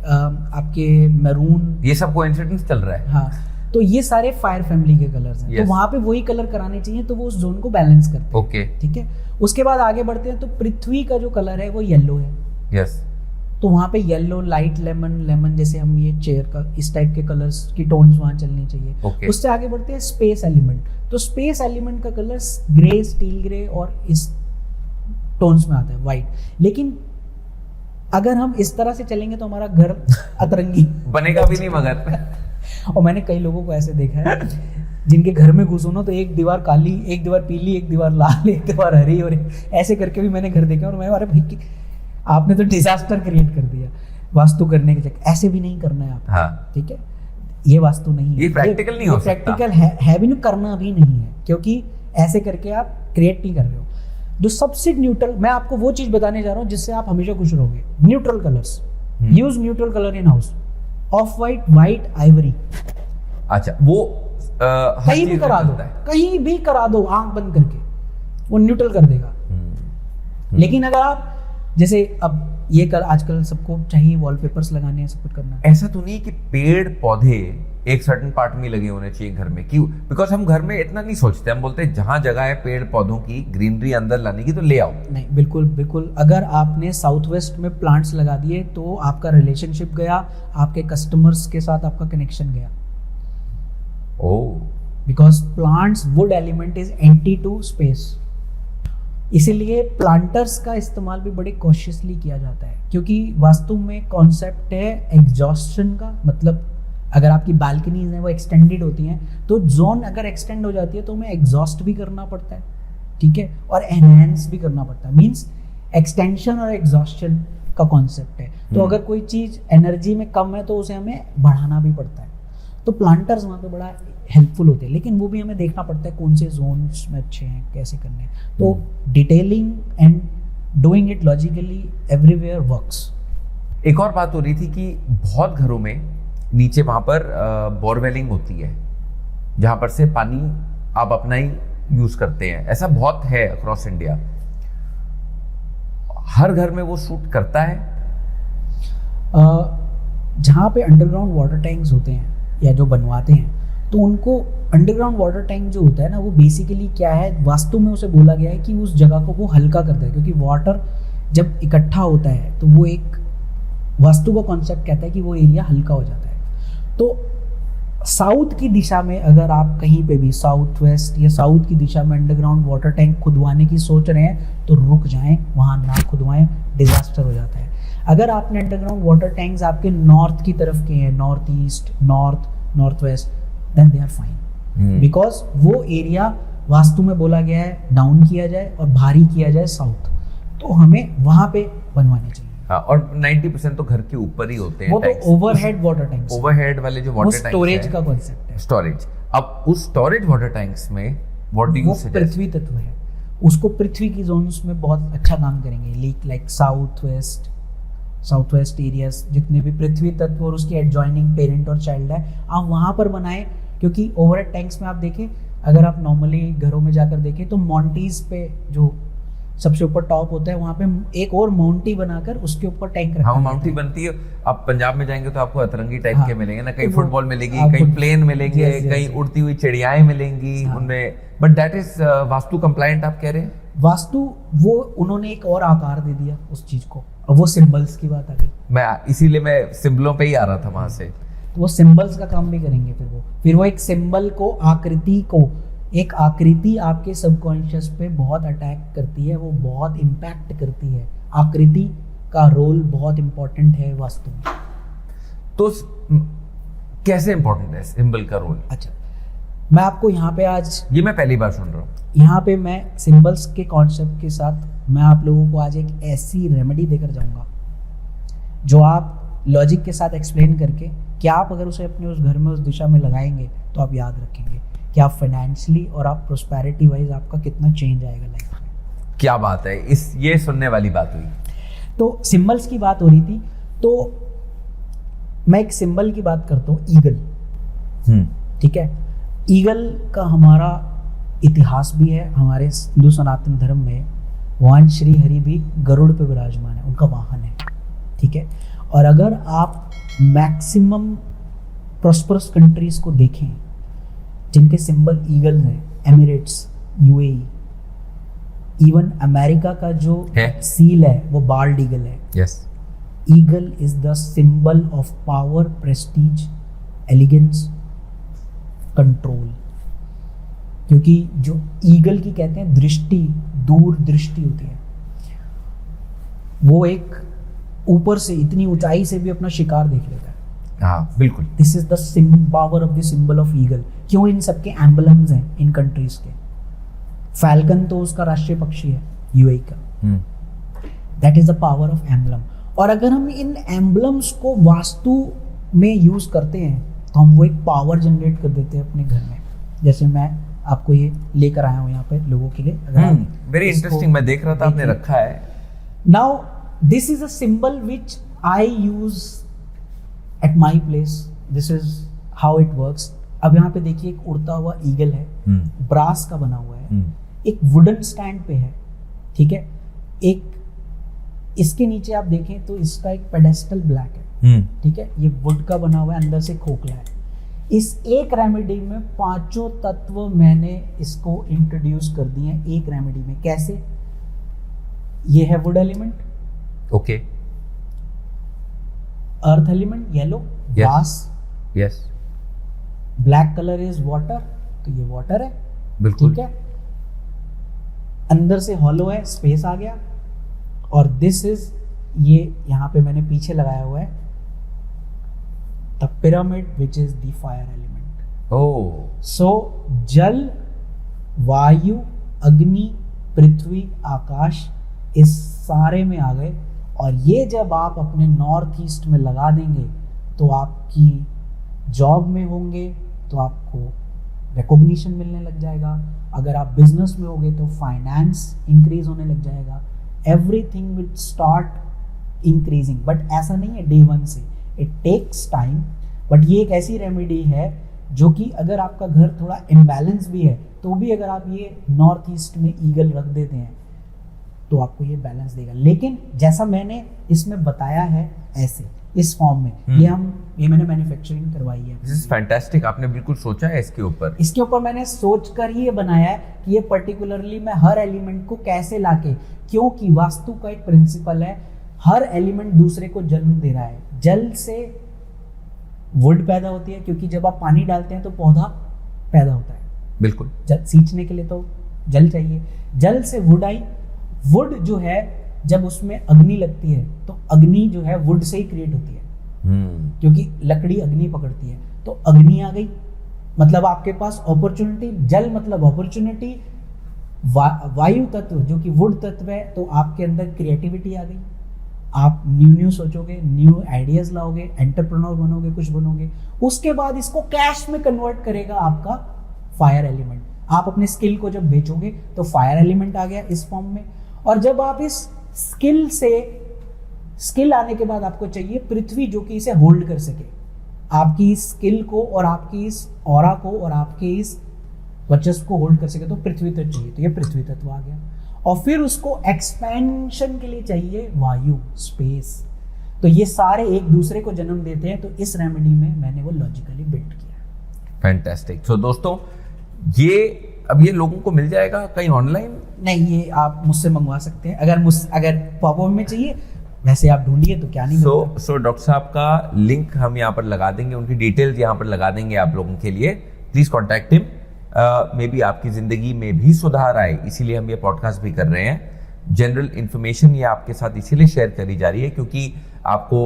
आपके मैरून, ये सब कोइंसिडेंस चल रहा है। हाँ, तो ये सारे फायर फैमिली के कलर्स हैं। Yes. तो वहां पे वही कलर कराने चाहिए, तो वो उस जोन को बैलेंस करते हैं। ओके, ठीक है, उसके बाद आगे बढ़ते हैं तो पृथ्वी का जो कलर है वो येलो है, यस, तो वहाँ पे येलो, लाइट लेमन जैसे हम ये चेयर का इस टाइप के कलर्स की टोन्स वहाँ चलनी चाहिए। Okay. उससे आगे बढ़ते हैं स्पेस एलिमेंट, तो स्पेस एलिमेंट का कलर ग्रे, स्टील ग्रे और इस टोन्स में आता है, वाइट। लेकिन अगर हम इस तरह से चलेंगे तो हमारा घर अतरंगी बनेगा भी नहीं मगर। और मैंने कई लोगों को ऐसे देखा है जिनके घर में घुसो ना तो एक दीवार काली, एक दीवार पीली, एक दीवार लाल, एक दीवार हरी, और ऐसे करके भी मैंने घर देखा। और मैं, अरे भाई आपने तो डिजास्टर क्रिएट कर दिया वास्तु करने के चक्कर, ऐसे भी नहीं करना है आपको। हाँ, ठीक है, ये वास्तु नहीं है, ये practical नहीं हो सकता। प्रैक्टिकल है भी नहीं, करना भी नहीं है, क्योंकि ऐसे करके आप क्रिएट नहीं कर रहे हो। जो सबसे न्यूट्रल, मैं आपको वो चीज बताने जा रहा हूँ जिससे आप हमेशा खुश रहोगे। Neutral colours, use neutral colour in house. Of white, white, Ivory, अच्छा वो हर कहीं चीज भी में करा दो, चलता है। कहीं भी करा दो आंख बंद करके, वो न्यूट्रल कर देगा। लेकिन अगर आप जैसे अब ये कर, आजकल सबको चाहिए वॉलपेपर्स लगाने हैं, सब कुछ करना है। ऐसा तो नहीं कि पेड़ पौधे एक सर्टेन पार्ट में लगे होने चाहिए घर में, क्यों? बिकॉज हम घर में इतना नहीं सोचते, हम बोलते हैं जहां जगह है पेड़ पौधों की, ग्रीनरी अंदर लाने की, तो ले आओ। नहीं, बिल्कुल बिल्कुल। अगर आपने साउथ वेस्ट में प्लांट्स लगा दिए तो आपका रिलेशनशिप गया, आपके कस्टमर्स के साथ आपका कनेक्शन गया। Oh, because plants, wood element is anti to space. इसीलिए प्लांटर्स का इस्तेमाल भी बड़े कॉशियसली किया जाता है, क्योंकि वास्तु में कॉन्सेप्ट है एग्जॉस्शन का। मतलब अगर आपकी बालकनीज हैं वो एक्सटेंडेड होती हैं, तो जोन अगर एक्सटेंड हो जाती है तो हमें एग्जॉस्ट भी करना पड़ता है, ठीक है, और एनहेंस भी करना पड़ता है। मीन्स एक्सटेंशन और एग्जॉस्शन का कॉन्सेप्ट है। तो अगर कोई चीज़ एनर्जी में कम है तो उसे हमें बढ़ाना भी पड़ता है। तो प्लांटर्स वहाँ पे बड़ा हेल्पफुल होते हैं, लेकिन वो भी हमें देखना पड़ता है कौन से जोन्स में अच्छे हैं, कैसे करने हैं। तो detailing and doing it logically everywhere works. एक और बात हो रही थी कि बहुत घरों में नीचे वहां पर बोरवेलिंग होती है, जहां पर से पानी आप अपना ही यूज करते हैं। ऐसा बहुत है अक्रॉस इंडिया। हर घर में वो शूट करता है? जहाँ पे अंडरग्राउंड वाटर टैंक्स होते हैं या जो बनवाते हैं, तो उनको अंडरग्राउंड वाटर टैंक जो होता है ना, वो बेसिकली क्या है, वास्तु में उसे बोला गया है कि उस जगह को वो हल्का करता है। क्योंकि वाटर जब इकट्ठा होता है तो वो एक वास्तु का कॉन्सेप्ट कहता है कि वो एरिया हल्का हो जाता है। तो साउथ की दिशा में अगर आप कहीं पे भी साउथ वेस्ट या साउथ की दिशा में अंडरग्राउंड वाटर टैंक खुदवाने की सोच रहे हैं तो रुक जाएं, वहाँ ना खुदवाएं, डिजास्टर हो जाता है। अगर आपने अंडरग्राउंड वाटर टैंक्स आपके नॉर्थ की तरफ के हैं, north east, north west, then they are fine. Because वो एरिया वास्तु में बोला गया है डाउन किया जाए और भारी किया जाए साउथ, तो हमें वहाँ पे बनवाने चाहिए। हाँ, और 90% तो घर के ऊपर ही होते हैं वो तो ओवरहेड वाटर टैंक्स, ओवरहेड वाले जो वाटर टैंक्स स्टोरेज का कॉन्सेप्ट है। स्टोरेज। अब उस स्टोरेज वाटर टैंक्स में व्हाट डू यू वो सजेस्ट? पृथ्वी तत्व है, उसको पृथ्वी की जोन्स में बहुत अच्छा काम करेंगे। लाइक साउथ वेस्ट एरियाज, जितने भी पृथ्वी तत्व और उसके एडजॉइनिंग पेरेंट और चाइल्ड है, आप वहाँ पर बनाएं। क्योंकि ओवरहेड टैंक्स में आप देखें, अगर आप नॉर्मली घरों में जाकर देखें तो माउंटीज पे जो सबसे ऊपर टॉप होता है, वहाँ पे एक और माउंटी बनाकर उसके ऊपर टैंक रखा हाँ, है। माउंटी बनती है। आप पंजाब में जाएंगे तो आपको अतरंगी टाइप हाँ, के मिलेंगे ना, कहीं तो फुटबॉल मिलेगी, आपको- कहीं प्लेन मिलेंगे, Yes, yes, कहीं yes. उड़ती हुई चिड़ियाएं मिलेंगी उनमें। But that is vastu compliant आप कह रहे हैं? वास्तु वो उन्होंने एक और आकार दे दिया उस चीज को, अब वो सिंबल्स की बात आ गई। इसीलिए मैं सिंबलों पे ही आ रहा था वहां से। तो वो सिंबल्स का काम भी करेंगे। फिर वो एक सिंबल को, आकृति को, एक आकृति आपके सबकॉन्शियस पे बहुत अटैक करती है, वो बहुत इम्पैक्ट करती है। आकृति का रोल बहुत इम्पोर्टेंट है वास्तु में। तो कैसे इंपॉर्टेंट है सिंबल का रोल? अच्छा, मैं आपको यहाँ पे आज, ये मैं पहली बार सुन रहा हूँ। यहाँ पे मैं सिंबल्स के कॉन्सेप्ट के साथ मैं आप लोगों को आज एक ऐसी रेमेडी देकर जाऊँगा जो आप लॉजिक के साथ एक्सप्लेन करके, कि आप अगर उसे अपने उस घर में उस दिशा में लगाएंगे तो आप याद रखेंगे कि आप फाइनेंशियली और आप प्रोस्पेरिटी वाइज आपका कितना चेंज आएगा लाइफ में। क्या बात है, ये सुनने वाली बात हुई। तो सिंबल्स की बात हो रही थी, तो मैं एक सिंबल की बात करता हूँ, ईगल। ठीक है, ईगल का हमारा इतिहास भी है। हमारे हिंदू सनातन धर्म में भगवान श्री हरि भी गरुड़ पे विराजमान है, उनका वाहन है। ठीक है, और अगर आप मैक्सिमम प्रॉस्परस कंट्रीज को देखें जिनके सिंबल ईगल हैं, एमिरेट्स, यूएई, इवन अमेरिका का जो सील है वो बाल्ड ईगल है। Yes, eagle is the symbol of power, prestige, elegance, control. क्योंकि जो ईगल की कहते हैं दृष्टि, दूर दृष्टि होती है, वो एक ऊपर से इतनी ऊंचाई से भी अपना शिकार देख लेता है। हाँ बिल्कुल। This is the power of the symbol of eagle. क्यों? इन सबके एम्बलम्स हैं इन कंट्रीज के। फैल्कन तो उसका राष्ट्रीय पक्षी है यूएई का। That is the power of emblem. और अगर हम इन एम्बलम्स को वास्तु में यूज करते हैं तो हम वो एक पावर जनरेट कर देते हैं अपने घर में। जैसे मैं आपको ये लेकर आया हूँ यहाँ पे लोगों के लिए। वेरी इंटरेस्टिंग, मैं देख रहा था आपने रखा है। Now this is a symbol which I use at my place, this is how it works. अब यहाँ पे देखिए एक उड़ता हुआ ईगल है, ब्रास का बना हुआ है, एक वुडन स्टैंड पे है, ठीक है। एक इसके नीचे आप देखें तो इसका एक पेडेस्टल ब्लैक है, ठीक है। ये वुड का बना हुआ है, अंदर से खोखला है। इस एक रेमेडी में 5 तत्व मैंने इसको इंट्रोड्यूस कर दिए हैं एक रेमेडी में। कैसे? ये है would element, okay, earth element yellow, grass, yes, black colour is water, तो ये वाटर है, बिल्कुल, ठीक है। अंदर से हॉलो है, स्पेस आ गया। और दिस इज, ये यहाँ पे मैंने पीछे लगाया हुआ है the pyramid which is the fire element. Oh, so जल, वायु, अग्नि, पृथ्वी, आकाश, इस सारे में आ गए। और ये जब आप अपने नॉर्थ ईस्ट में लगा देंगे तो आपकी जॉब में होंगे तो आपको रिकॉग्निशन मिलने लग जाएगा। अगर आप बिजनेस में होगे तो फाइनेंस इंक्रीज होने लग जाएगा। Everything will start increasing. But ऐसा नहीं है डे 1 से, इट टेक्स टाइम। बट ये एक ऐसी रेमेडी है जो कि अगर आपका घर थोड़ा इम्बैलेंस भी है तो भी अगर आप ये नॉर्थ ईस्ट में ईगल रख देते हैं तो आपको ये बैलेंस देगा। लेकिन जैसा मैंने इसमें बताया है ऐसे इस फॉर्म में, ये मैंने मैन्युफैक्चरिंग करवाई है। This is fantastic. आपने बिल्कुल सोचा है इसके ऊपर? इसके ऊपर मैंने सोच कर ही ये बनाया है कि ये पर्टिकुलरली मैं हर एलिमेंट को कैसे लाके, क्योंकि वास्तु का एक प्रिंसिपल है, हर एलिमेंट दूसरे को जन्म दे रहा है। जल से वुड पैदा होती है, क्योंकि जब आप पानी डालते हैं तो पौधा पैदा होता है, बिल्कुल, जल सींचने के लिए तो जल चाहिए। जल से वुड आई, वुड जो है जब उसमें अग्नि लगती है तो अग्नि जो है वुड से ही क्रिएट होती है, क्योंकि लकड़ी अग्नि पकड़ती है। तो अग्नि आ गई, मतलब आपके पास अपॉर्चुनिटी। जल मतलब अपॉर्चुनिटी। वायु तत्व जो कि वुड तत्व है, तो आपके अंदर क्रिएटिविटी आ गई। आप न्यू सोचोगे, न्यू आइडियाज लाओगे, एंटरप्रेन्योर बनोगे, कुछ बनोगे। उसके बाद इसको कैश में कन्वर्ट करेगा आपका फायर एलिमेंट। आप अपने स्किल को जब बेचोगे तो फायर एलिमेंट आ गया इस फॉर्म में। और जब आप इस स्किल आने के बाद आपको चाहिए पृथ्वी जो कि इसे होल्ड कर सके, आपकी इस स्किल को और आपकी इस ऑरा को और आपके इस वर्चस्व को होल्ड कर सके, तो पृथ्वी तत्व चाहिए। तो ये पृथ्वी तत्व आ गया। और फिर उसको एक्सपेंशन के लिए चाहिए वायु, स्पेस। तो ये सारे एक दूसरे को जन्म देते हैं। तो इस रेमेडी में मैंने वो लॉजिकली बिल्ड किया। फैंटास्टिक। सो दोस्तों, अब ये लोगों को मिल जाएगा कहीं ऑनलाइन? नहीं, ये आप मुझसे मंगवा सकते हैं। अगर पॉपअप में चाहिए, वैसे आप ढूंढिए तो क्या नहीं मिलता। सो डॉक्टर साहब का लिंक हम यहाँ पर लगा देंगे, उनकी डिटेल्स यहाँ पर लगा देंगे आप लोगों के लिए। Please contact him. May be आपकी जिंदगी में भी सुधार आए, इसीलिए हम ये पॉडकास्ट भी कर रहे हैं। जनरल इन्फॉर्मेशन ये आपके साथ इसीलिए शेयर करी जा रही है क्योंकि आपको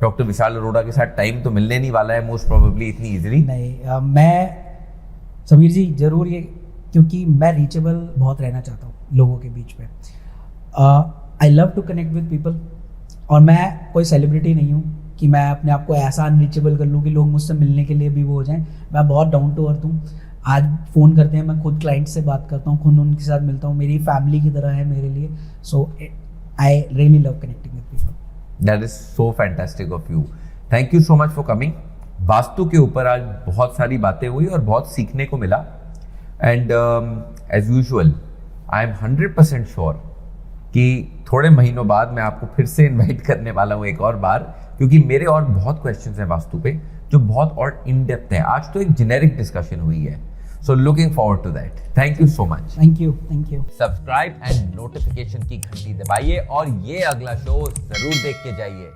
डॉक्टर विशाल अरोड़ा के साथ टाइम तो मिलने नहीं वाला है मोस्ट प्रोबेबली इतनी इजीली। नहीं, मैं समीर जी जरूर ये, क्योंकि मैं रीचेबल बहुत रहना चाहता हूँ लोगों के बीच में। I love to connect with people. और मैं कोई सेलिब्रिटी नहीं हूँ कि मैं अपने आप को ऐसा अनरीचेबल कर लूँ कि लोग मुझसे मिलने के लिए भी वो हो जाएं। मैं बहुत डाउन टू अर्थ हूँ। आज फ़ोन करते हैं, मैं खुद क्लाइंट से बात करता हूँ, खुद उनके साथ मिलता हूँ, मेरी फैमिली की तरह है मेरे लिए। So I really love connecting with people. That is so fantastic of you. Thank you so much for coming. Vastu के ऊपर आज बहुत सारी बातें हुई और बहुत सीखने को मिला। And as usual I am 100% sure कि थोड़े महीनों बाद मैं आपको फिर से इनवाइट करने वाला हूँ एक और बार, क्योंकि मेरे और बहुत क्वेश्चंस हैं वास्तु पे जो बहुत और इन डेप्थ हैं। आज तो एक जेनेरिक डिस्कशन हुई है। So looking forward to that. Thank you so much. Thank you. Subscribe and notification की घंटी दबाइए और ये अगला शो जरूर देख के जाइए।